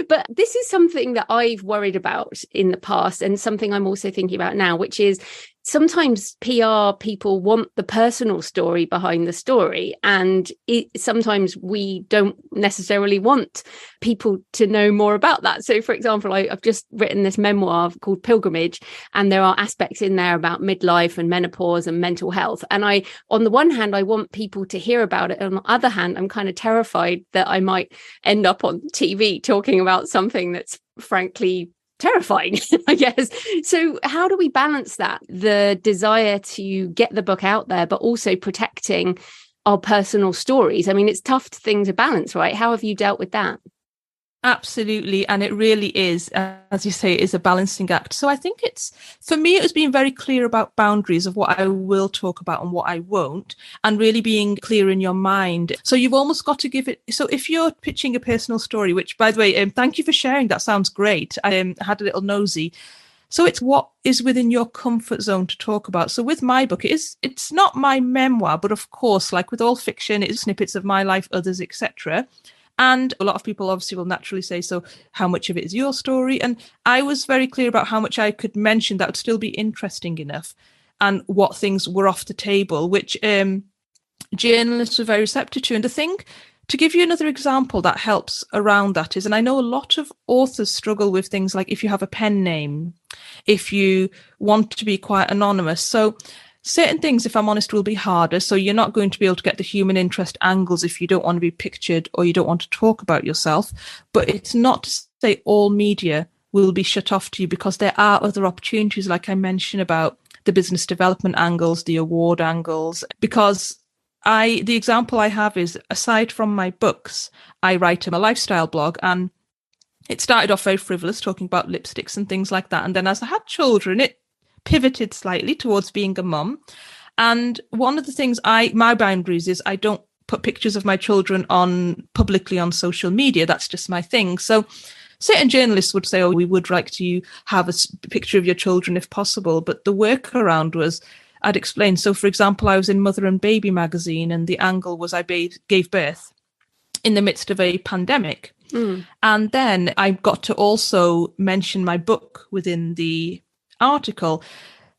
But this is something that I've worried about in the past, and something I'm also thinking about now, which is sometimes PR people want the personal story behind the story, and sometimes we don't necessarily want people to know more about that. So, for example, I've just written this memoir called Pilgrimage, and there are aspects in there about midlife and menopause and mental health. And on the one hand, I want people to hear about it. On the other hand, I'm kind of terrified that I might end up on TV talking about something that's frankly terrifying, I guess. So how do we balance that? The desire to get the book out there, but also protecting our personal stories. I mean, it's tough thing to balance, right? How have you dealt with that? Absolutely. And it really is, as you say, it is a balancing act. So I think for me, it was being very clear about boundaries of what I will talk about and what I won't, and really being clear in your mind. So you've almost got to give it. So if you're pitching a personal story, which, by the way, thank you for sharing. That sounds great. I had a little nosy. So it's what is within your comfort zone to talk about. So with my book, it's not my memoir, but of course, like with all fiction, it's snippets of my life, others, etc. And a lot of people obviously will naturally say, so how much of it is your story? And I was very clear about how much I could mention that would still be interesting enough, and what things were off the table, which journalists were very receptive to. And the thing, to give you another example that helps around that is, and I know a lot of authors struggle with things like if you have a pen name, if you want to be quite anonymous. So certain things, if I'm honest, will be harder. So you're not going to be able to get the human interest angles if you don't want to be pictured or you don't want to talk about yourself. But it's not to say all media will be shut off to you, because there are other opportunities, like I mentioned about the business development angles, the award angles, because the example I have is, aside from my books, I write a lifestyle blog, and it started off very frivolous, talking about lipsticks and things like that. And then as I had children, it pivoted slightly towards being a mum. And one of the things my boundaries is, I don't put pictures of my children publicly on social media. That's just my thing. So certain journalists would say, oh, we would like to have a picture of your children if possible. But the workaround was, I'd explain. So for example, I was in Mother and Baby magazine, and the angle was I gave birth in the midst of a pandemic. And then I got to also mention my book within the article.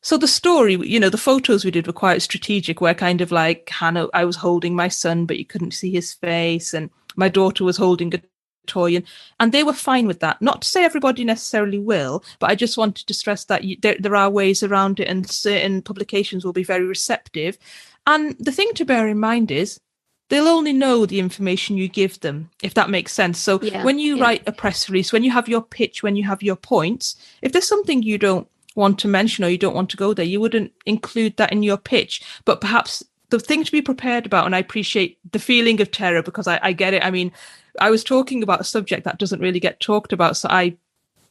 So the story, the photos we did were quite strategic, where kind of like Hannah, I was holding my son, but you couldn't see his face, and my daughter was holding a toy, and they were fine with that. Not to say everybody necessarily will, but I just wanted to stress that there are ways around it, and certain publications will be very receptive. And the thing to bear in mind is, they'll only know the information you give them, if that makes sense. So when you write a press release, when you have your pitch, when you have your points, if there's something you don't want to mention or you don't want to go there, you wouldn't include that in your pitch. But perhaps the thing to be prepared about, and I appreciate the feeling of terror, because I get it. I mean, I was talking about a subject that doesn't really get talked about, so I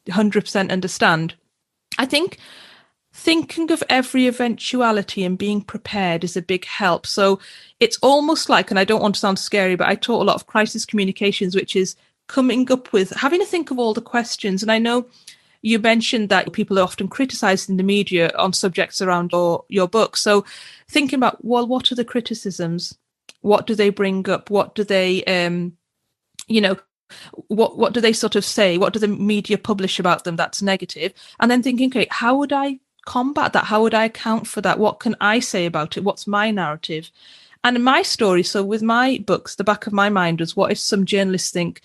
100% understand. I think thinking of every eventuality and being prepared is a big help. So it's almost like, and I don't want to sound scary, but I taught a lot of crisis communications, which is coming up with having to think of all the questions. And I know you mentioned that people are often criticized in the media on subjects around your book. So thinking about, well, what are the criticisms? What do they bring up? What do they, what do they sort of say? What do the media publish about them that's negative? And then thinking, okay, how would I combat that? How would I account for that? What can I say about it? What's my narrative? And in my story, so with my books, the back of my mind was, what if some journalists think,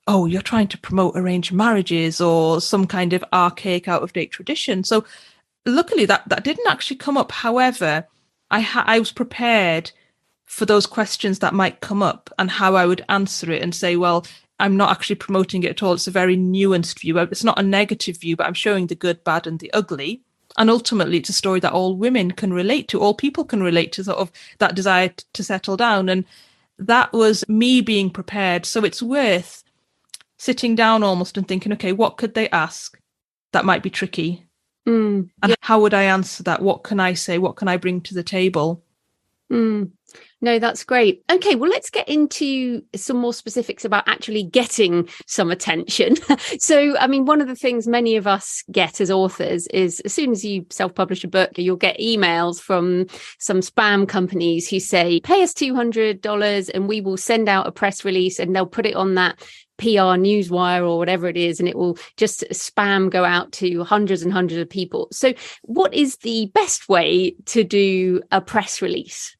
oh, you're trying to promote arranged marriages or some kind of archaic, out-of-date tradition? So luckily that didn't actually come up. However, I was prepared for those questions that might come up and how I would answer it and say, well, I'm not actually promoting it at all. It's a very nuanced view. It's not a negative view, but I'm showing the good, bad, and the ugly. And ultimately, it's a story that all women can relate to, all people can relate to, sort of that desire to settle down. And that was me being prepared. So it's worth sitting down almost and thinking, okay, what could they ask that might be tricky? And how would I answer that? What can I say? What can I bring to the table? No, that's great. Okay, well, let's get into some more specifics about actually getting some attention. So, I mean, one of the things many of us get as authors is, as soon as you self-publish a book, you'll get emails from some spam companies who say, pay us $200 and we will send out a press release, and they'll put it on that PR newswire or whatever it is, and it will just spam go out to hundreds and hundreds of people. So what is the best way to do a press release?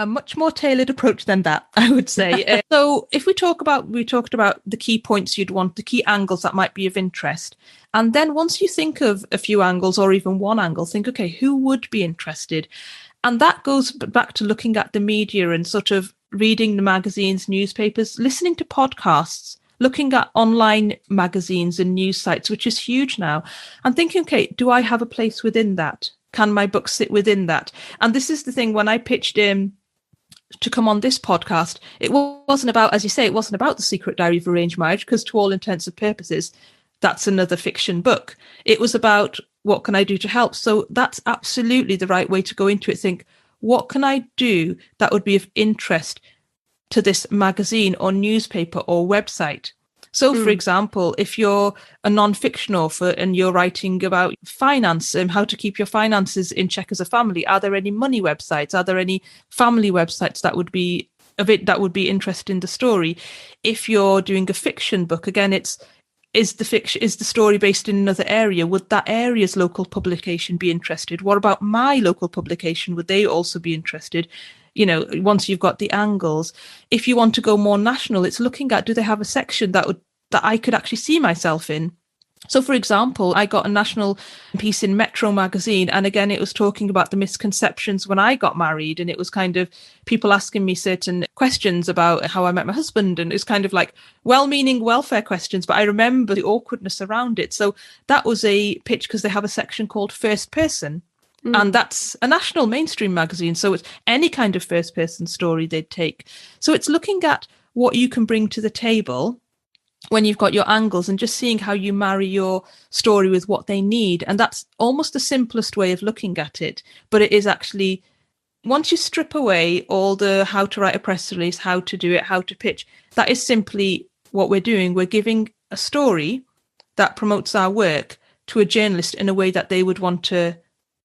A much more tailored approach than that, I would say. So if we talked about the key points you'd want, the key angles that might be of interest. And then once you think of a few angles or even one angle, think, okay, who would be interested? And that goes back to looking at the media and sort of reading the magazines, newspapers, listening to podcasts, looking at online magazines and news sites, which is huge now, and thinking, okay, do I have a place within that? Can my book sit within that? And this is the thing, when I pitched to come on this podcast, it wasn't about, as you say, it wasn't about The Secret Diary of Arranged Marriage, because to all intents and purposes, that's another fiction book. It was about, what can I do to help? So that's absolutely the right way to go into it. Think, what can I do that would be of interest to this magazine or newspaper or website? So, for example, if you're a nonfiction author and you're writing about finance and how to keep your finances in check as a family, are there any money websites? Are there any family websites that would be interested in the story? If you're doing a fiction book, again, is the story based in another area? Would that area's local publication be interested? What about my local publication? Would they also be interested? You know, once you've got the angles. If you want to go more national, it's looking at, do they have a section that I could actually see myself in? So, for example, I got a national piece in Metro magazine, and again, it was talking about the misconceptions when I got married, and it was kind of people asking me certain questions about how I met my husband, and it's kind of like well-meaning welfare questions, but I remember the awkwardness around it. So that was a pitch, because they have a section called First Person. And that's a national mainstream magazine. So it's any kind of first person story they'd take. So it's looking at what you can bring to the table when you've got your angles and just seeing how you marry your story with what they need. And that's almost the simplest way of looking at it. But it is actually, once you strip away all the how to write a press release, how to do it, how to pitch, that is simply what we're doing. We're giving a story that promotes our work to a journalist in a way that they would want to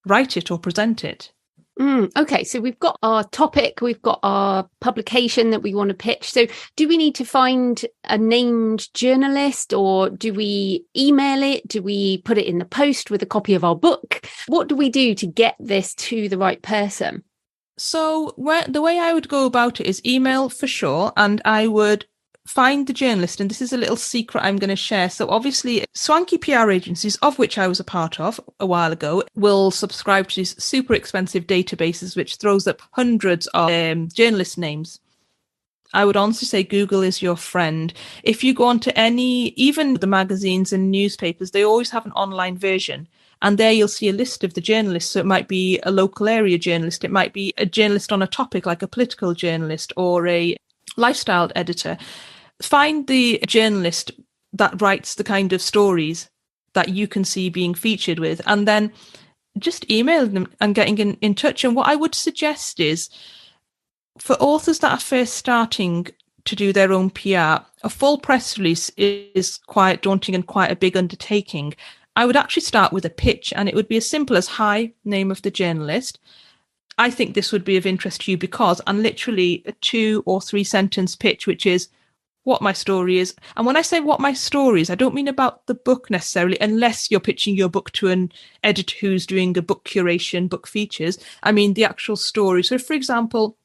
write it or present it. Okay, so we've got our topic, we've got our publication that we want to pitch. So do we need to find a named journalist, or do we email it? Do we put it in the post with a copy of our book? What do we do to get this to the right person? So the way I would go about it is email for sure, and I would find the journalist, and this is a little secret I'm going to share. So obviously swanky PR agencies, of which I was a part of a while ago, will subscribe to these super expensive databases which throws up hundreds of journalist names. I would honestly say Google is your friend. If you go on to even the magazines and newspapers, they always have an online version. And there you'll see a list of the journalists. So it might be a local area journalist. It might be a journalist on a topic like a political journalist or a lifestyle editor. Find the journalist that writes the kind of stories that you can see being featured with, and then just email them and getting in touch. And what I would suggest is, for authors that are first starting to do their own PR, a full press release is quite daunting and quite a big undertaking. I would actually start with a pitch, and it would be as simple as, hi, name of the journalist. I think this would be of interest to you because, and literally a 2 or 3 sentence pitch, which is what my story is. And when I say what my story is, I don't mean about the book necessarily, unless you're pitching your book to an editor who's doing a book curation, book features. I mean the actual story. So, for example,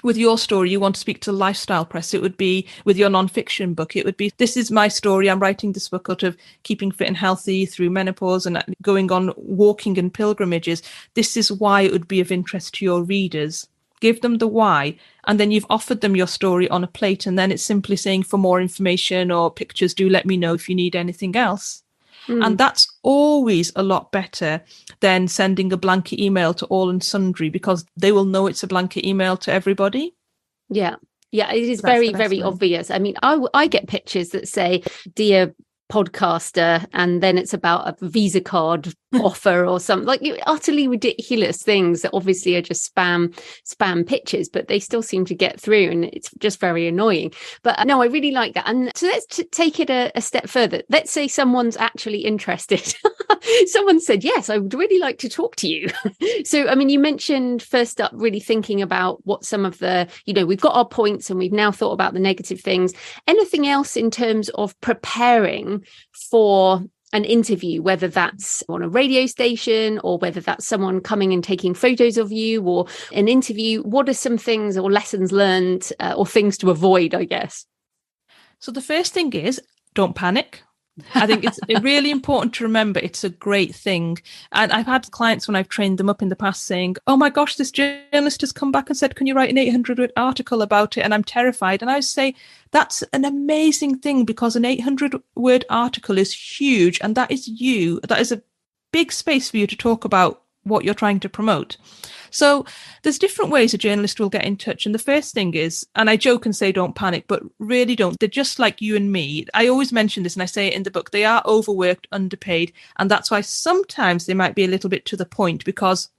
with your story, you want to speak to lifestyle press. It would be, with your nonfiction book, it would be, this is my story. I'm writing this book out of keeping fit and healthy through menopause and going on walking and pilgrimages. This is why it would be of interest to your readers. Give them the why, and then you've offered them your story on a plate, and then it's simply saying, for more information or pictures, do let me know if you need anything else. And that's always a lot better than sending a blanket email to all and sundry, because they will know it's a blanket email to everybody. Yeah, it is very, very obvious. I mean, I get pictures that say, dear podcaster, and then it's about a Visa card offer or something, like utterly ridiculous things that obviously are just spam pitches, but they still seem to get through, and it's just very annoying. But no, I really like that. And so let's take it a step further. Let's say someone's actually interested. Someone said, yes, I would really like to talk to you. So, I mean, you mentioned first up really thinking about what some of the, we've got our points and we've now thought about the negative things. Anything else in terms of preparing for an interview, whether that's on a radio station or whether that's someone coming and taking photos of you or an interview? What are some things or lessons learned or things to avoid, I guess? So the first thing is, don't panic. I think it's really important to remember it's a great thing. And I've had clients when I've trained them up in the past saying, oh my gosh, this journalist has come back and said, can you write an 800-word article about it? And I'm terrified. And I say, that's an amazing thing, because an 800-word article is huge. And that is you. That is a big space for you to talk about what you're trying to promote. So there's different ways a journalist will get in touch. And the first thing is, and I joke and say don't panic, but really don't. They're just like you and me. I always mention this and I say it in the book. They are overworked, underpaid. And that's why sometimes they might be a little bit to the point, because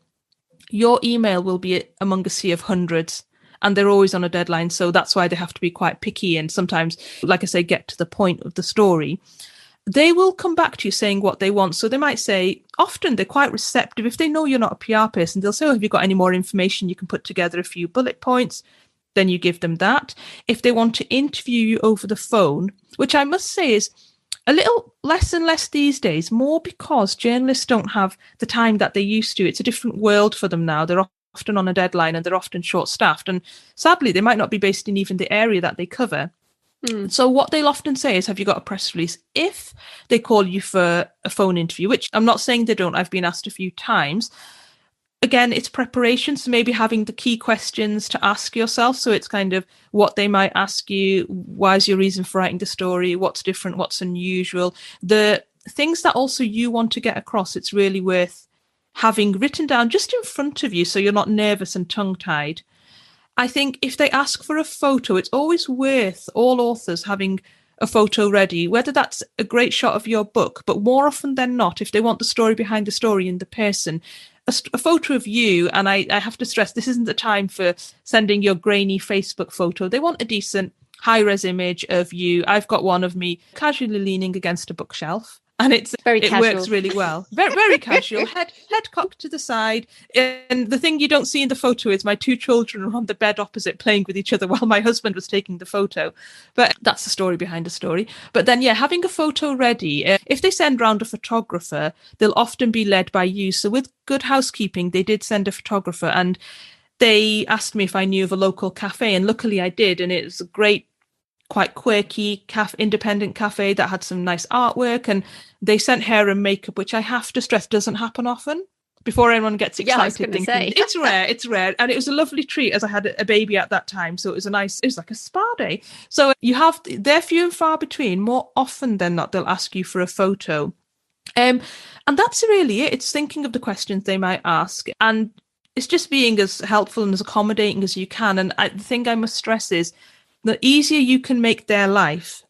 your email will be among a sea of hundreds and they're always on a deadline. So that's why they have to be quite picky and sometimes, like I say, get to the point of the story. They will come back to you saying what they want. So they might say, often they're quite receptive. If they know you're not a PR person, they'll say, oh, have you got any more information? You can put together a few bullet points. Then you give them that. If they want to interview you over the phone, which I must say is a little less and less these days, more because journalists don't have the time that they used to. It's a different world for them now. They're often on a deadline and they're often short-staffed. And sadly, they might not be based in even the area that they cover. So what they'll often say is, have you got a press release? If they call you for a phone interview, which I'm not saying they don't, I've been asked a few times. Again, it's preparation. So maybe having the key questions to ask yourself. So it's kind of what they might ask you. Why is your reason for writing the story? What's different? What's unusual? The things that also you want to get across, it's really worth having written down just in front of you so you're not nervous and tongue-tied. I think if they ask for a photo, it's always worth all authors having a photo ready, whether that's a great shot of your book, but more often than not, if they want the story behind the story in the person, a photo of you. And I have to stress, this isn't the time for sending your grainy Facebook photo. They want a decent high-res image of you. I've got one of me casually leaning against a bookshelf. And it works really well. Very, very casual. Head cocked to the side. And the thing you don't see in the photo is my two children are on the bed opposite playing with each other while my husband was taking the photo. But that's the story behind the story. But then, yeah, having a photo ready. If they send round a photographer, they'll often be led by you. So with Good Housekeeping, they did send a photographer and they asked me if I knew of a local cafe. And luckily I did. And it was a great, quite quirky independent cafe that had some nice artwork, and they sent hair and makeup, which I have to stress doesn't happen often. Before anyone gets excited, thinking it's rare, and it was a lovely treat as I had a baby at that time, so it was like a spa day. So they're few and far between. More often than not, they'll ask you for a photo, and that's really it. It's thinking of the questions they might ask, and it's just being as helpful and as accommodating as you can. And the thing I must stress is, the easier you can make their life,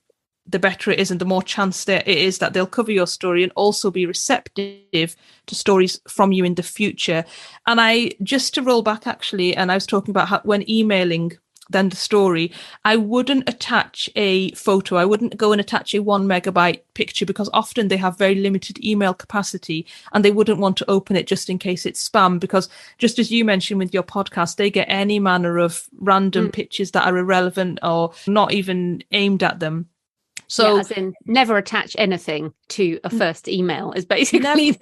the better it is, and the more chance there it is that they'll cover your story and also be receptive to stories from you in the future. And just to roll back actually, and I was talking about how when emailing then the story, I wouldn't attach a photo. I wouldn't go and attach a 1 megabyte picture, because often they have very limited email capacity and they wouldn't want to open it just in case it's spam, because just as you mentioned with your podcast, they get any manner of random pictures that are irrelevant or not even aimed at them. So, yeah, as in never attach anything to a first email is basically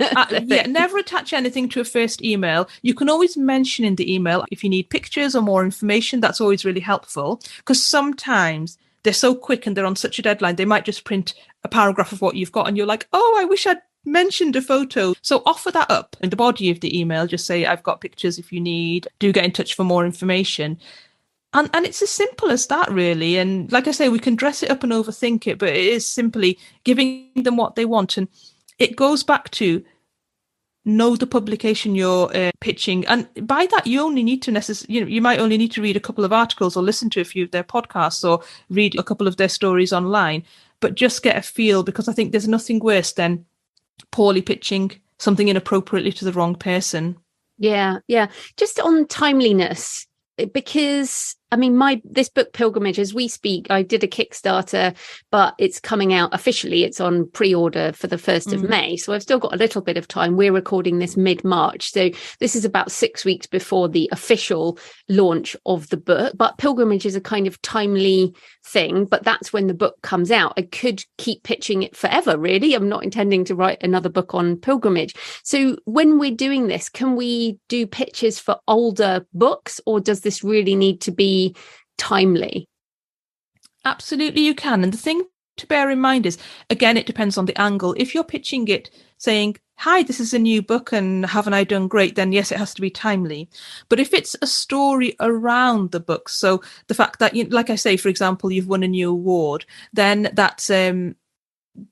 never attach anything to a first email. You can always mention in the email if you need pictures or more information. That's always really helpful, because sometimes they're so quick and they're on such a deadline, they might just print a paragraph of what you've got and you're like, oh, I wish I'd mentioned a photo. So offer that up in the body of the email. Just say, I've got pictures if you need. Do get in touch for more information. And it's as simple as that, really. And like I say, we can dress it up and overthink it, but it is simply giving them what they want. And it goes back to know the publication you're pitching, and by that you only need to you might only need to read a couple of articles or listen to a few of their podcasts or read a couple of their stories online, but just get a feel, because I think there's nothing worse than poorly pitching something inappropriately to the wrong person. Yeah. Just on timeliness, because I mean, this book Pilgrimage, as we speak, I did a Kickstarter, but it's coming out officially. It's on pre-order for the 1st of May. So I've still got a little bit of time. We're recording this mid-March. So this is about 6 weeks before the official launch of the book. But Pilgrimage is a kind of timely thing, but that's when the book comes out. I could keep pitching it forever, really. I'm not intending to write another book on Pilgrimage. So when we're doing this, can we do pitches for older books, or does this really need to be timely? Absolutely, you can. And the thing to bear in mind is, again, it depends on the angle. If you're pitching it saying, hi, this is a new book and haven't I done great, then yes, it has to be timely. But if it's a story around the book, so the fact that, like I say, for example, you've won a new award, then that's the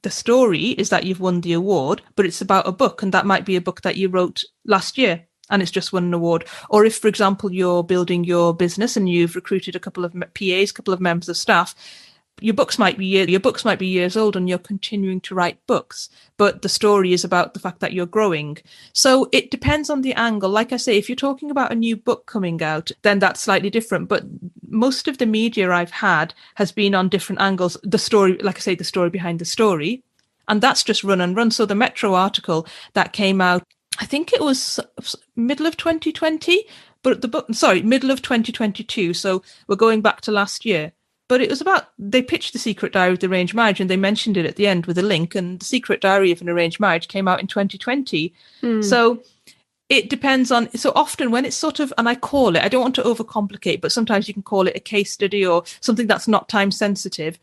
story is that you've won the award, but it's about a book, and that might be a book that you wrote last year and it's just won an award. Or if, for example, you're building your business and you've recruited a couple of PAs, a couple of members of staff, your books might be years old and you're continuing to write books, but the story is about the fact that you're growing. So it depends on the angle. Like I say, if you're talking about a new book coming out, then that's slightly different. But most of the media I've had has been on different angles. The story, like I say, the story behind the story, and that's just run and run. So the Metro article that came out, I think it was middle of 2020, but middle of 2022. So we're going back to last year. But it was about, they pitched The Secret Diary of the Arranged Marriage and they mentioned it at the end with a link, and The Secret Diary of an Arranged Marriage came out in 2020. So it depends on, so often when it's sort of, and I don't want to overcomplicate, but sometimes you can call it a case study or something that's not time sensitive.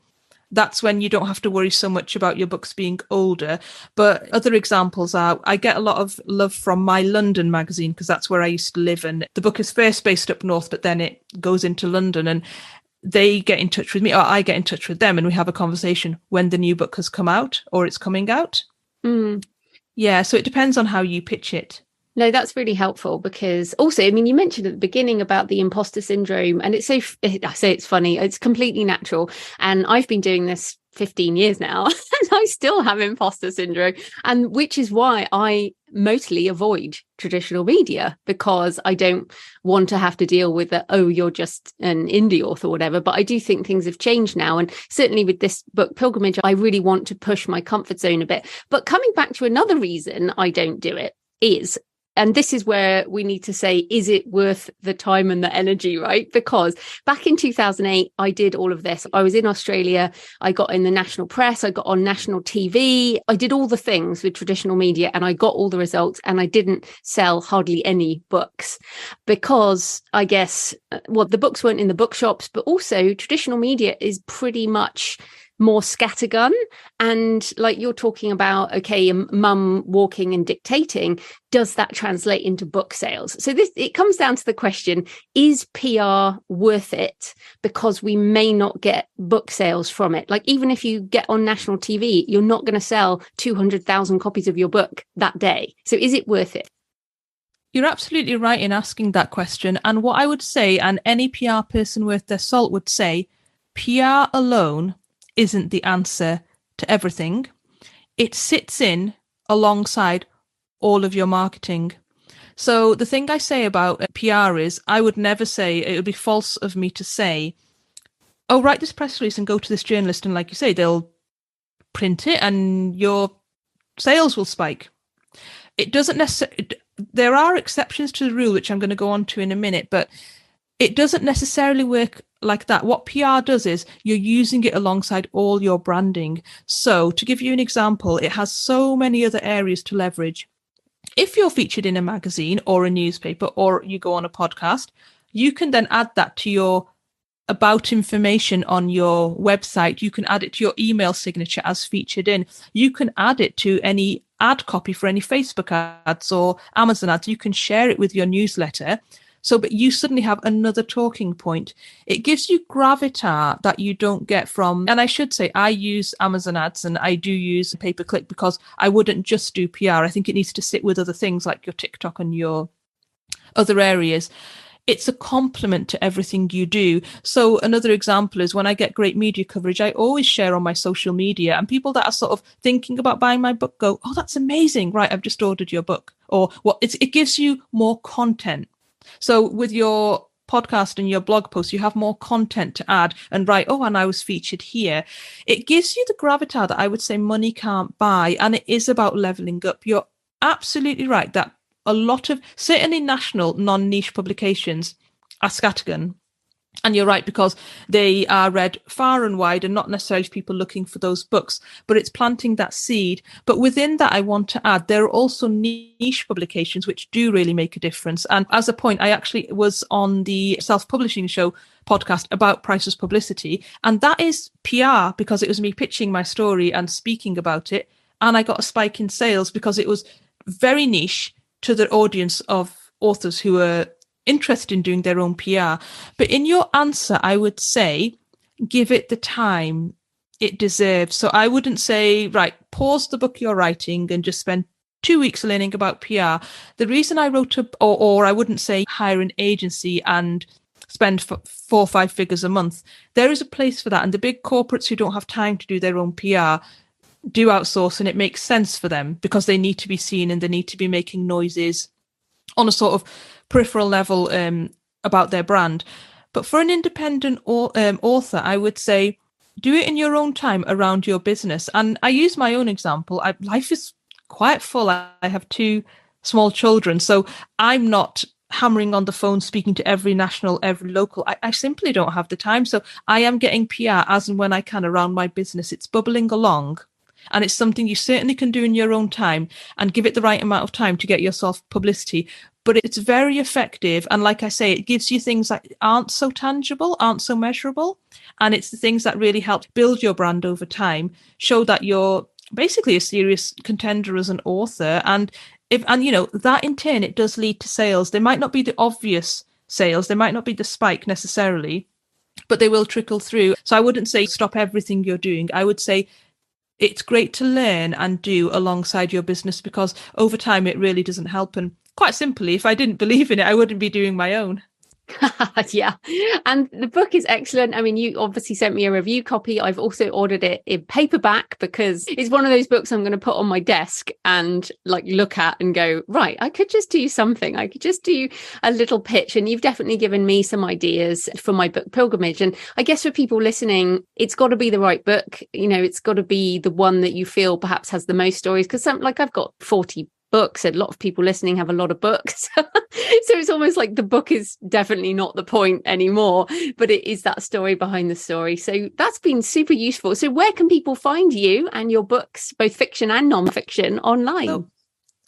That's when you don't have to worry so much about your books being older. But other examples are, I get a lot of love from My London magazine, because that's where I used to live. And the book is first based up north, but then it goes into London, and they get in touch with me, or I get in touch with them, and we have a conversation when the new book has come out or it's coming out. Yeah, so it depends on how you pitch it. No, that's really helpful, because also, I mean, you mentioned at the beginning about the imposter syndrome, and I say it's funny, it's completely natural. And I've been doing this 15 years now, and I still have imposter syndrome, and which is why I mostly avoid traditional media, because I don't want to have to deal with you're just an indie author or whatever. But I do think things have changed now, and certainly with this book Pilgrimage, I really want to push my comfort zone a bit. But coming back to another reason I don't do it is, and this is where we need to say, is it worth the time and the energy, right? Because back in 2008, I did all of this. I was in Australia. I got in the national press. I got on national TV. I did all the things with traditional media, and I got all the results, and I didn't sell hardly any books because I guess, the books weren't in the bookshops, but also traditional media is pretty much more scattergun. And like you're talking about, okay, a mum walking and dictating, does that translate into book sales? So it comes down to the question, is PR worth it? Because we may not get book sales from it. Like, even if you get on national TV, you're not going to sell 200,000 copies of your book that day. So is it worth it? You're absolutely right in asking that question. And what I would say, and any PR person worth their salt would say, PR alone isn't the answer to everything. It sits in alongside all of your marketing. So the thing I say about PR is, I would never say, it would be false of me to say, oh, write this press release and go to this journalist, and like you say, they'll print it and your sales will spike. It doesn't necessarily, there are exceptions to the rule, which I'm going to go on to in a minute, but it doesn't necessarily work like that. What PR does is you're using it alongside all your branding. So to give you an example, it has so many other areas to leverage. If you're featured in a magazine or a newspaper, or you go on a podcast, you can then add that to your about information on your website. You can add it to your email signature as featured in. You can add it to any ad copy for any Facebook ads or Amazon ads. You can share it with your newsletter. So, but you suddenly have another talking point. It gives you gravitas that you don't get from, and I should say, I use Amazon ads and I do use pay-per-click because I wouldn't just do PR. I think it needs to sit with other things like your TikTok and your other areas. It's a complement to everything you do. So another example is when I get great media coverage, I always share on my social media, and people that are sort of thinking about buying my book go, oh, that's amazing. Right, I've just ordered your book. Or well, it gives you more content. So with your podcast and your blog posts, you have more content to add and write, oh, and I was featured here. It gives you the gravitas that I would say money can't buy. And it is about leveling up. You're absolutely right that a lot of certainly national non-niche publications are scattergun. And you're right, because they are read far and wide and not necessarily people looking for those books, but it's planting that seed. But within that, I want to add, there are also niche publications which do really make a difference. And as a point, I actually was on the Self-Publishing Show podcast about Priceless Publicity. And that is PR because it was me pitching my story and speaking about it. And I got a spike in sales because it was very niche to the audience of authors who are interested in doing their own PR. But in your answer, I would say, give it the time it deserves. So I wouldn't say, right, pause the book you're writing and just spend 2 weeks learning about PR. The reason I wrote or I wouldn't say hire an agency and spend 4 or 5 figures a month. There is a place for that. And the big corporates who don't have time to do their own PR do outsource, and it makes sense for them because they need to be seen and they need to be making noises on a sort of peripheral level about their brand. But for an independent author, I would say do it in your own time around your business. And I use my own example. Life is quite full. I have 2 small children, so I'm not hammering on the phone, speaking to every national, every local. I simply don't have the time. So I am getting PR as and when I can around my business. It's bubbling along. And it's something you certainly can do in your own time and give it the right amount of time to get yourself publicity. But it's very effective. And like I say, it gives you things that aren't so tangible, aren't so measurable. And it's the things that really help build your brand over time, show that you're basically a serious contender as an author. And that in turn, it does lead to sales. They might not be the obvious sales. They might not be the spike necessarily, but they will trickle through. So I wouldn't say stop everything you're doing. I would say it's great to learn and do alongside your business because over time it really doesn't help. And quite simply, if I didn't believe in it, I wouldn't be doing my own. Yeah. And the book is excellent. I mean, you obviously sent me a review copy. I've also ordered it in paperback because it's one of those books I'm going to put on my desk and look at and go, right, I could just do something. I could just do a little pitch. And you've definitely given me some ideas for my book pilgrimage. And I guess for people listening, it's got to be the right book. It's got to be the one that you feel perhaps has the most stories, because I've got 40 books and a lot of people listening have a lot of books. So it's almost like the book is definitely not the point anymore, but it is that story behind the story. So that's been super useful. So where can people find you and your books, both fiction and non-fiction, online? So,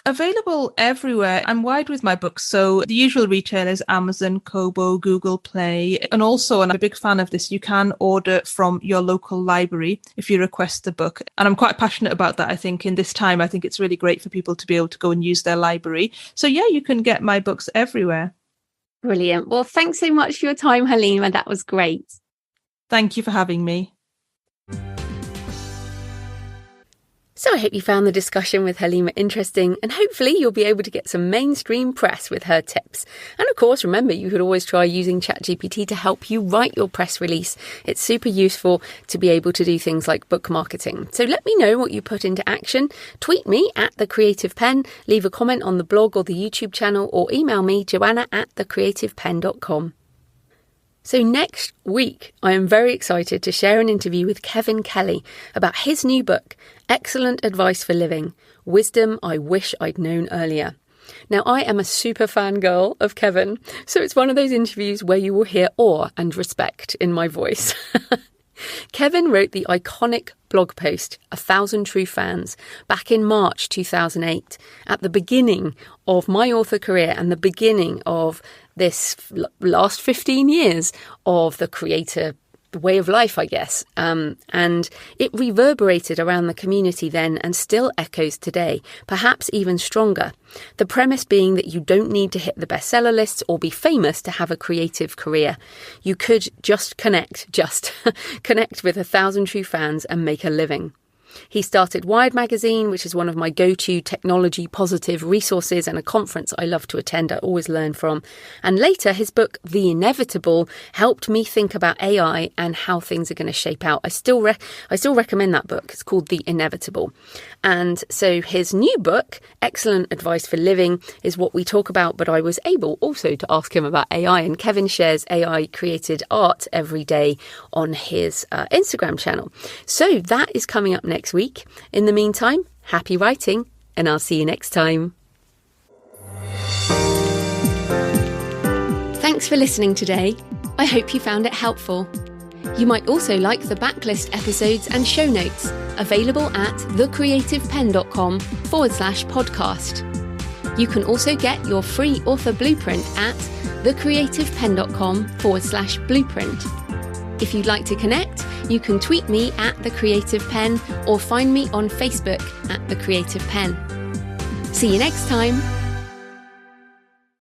available everywhere. I'm wide with my books. So the usual retailers, Amazon, Kobo, Google Play. And also, and I'm a big fan of this, you can order from your local library if you request the book. And I'm quite passionate about that. I think in this time, I think it's really great for people to be able to go and use their library. So yeah, you can get my books everywhere. Brilliant. Well, thanks so much for your time, Halima. That was great. Thank you for having me. So I hope you found the discussion with Halima interesting, and hopefully you'll be able to get some mainstream press with her tips. And of course, remember, you could always try using ChatGPT to help you write your press release. It's super useful to be able to do things like book marketing. So let me know what you put into action. Tweet me at The Creative Penn, leave a comment on the blog or the YouTube channel, or email me, joanna@thecreativepenn.com. So next week, I am very excited to share an interview with Kevin Kelly about his new book, Excellent Advice for Living, Wisdom I Wish I'd Known Earlier. Now, I am a super fangirl of Kevin, so it's one of those interviews where you will hear awe and respect in my voice. Kevin wrote the iconic blog post, 1,000 True Fans, back in March 2008, at the beginning of my author career and the beginning of this last 15 years of the creator way of life, I guess. And it reverberated around the community then and still echoes today, perhaps even stronger. The premise being that you don't need to hit the bestseller lists or be famous to have a creative career. You could just connect with 1,000 true fans and make a living. He started Wired magazine, which is one of my go-to technology positive resources and a conference I love to attend. I always learn from. And later, his book, The Inevitable, helped me think about AI and how things are going to shape out. I still recommend that book. It's called The Inevitable. And so his new book, Excellent Advice for Living, is what we talk about. But I was able also to ask him about AI. And Kevin shares AI created art every day on his Instagram channel. So that is coming up next week. In the meantime, happy writing, and I'll see you next time. Thanks for listening today. I hope you found it helpful. You might also like the backlist episodes and show notes available at thecreativepenn.com/podcast. You can also get your free author blueprint at thecreativepenn.com/blueprint. If you'd like to connect, you can tweet me at The Creative Penn or find me on Facebook at The Creative Penn. See you next time.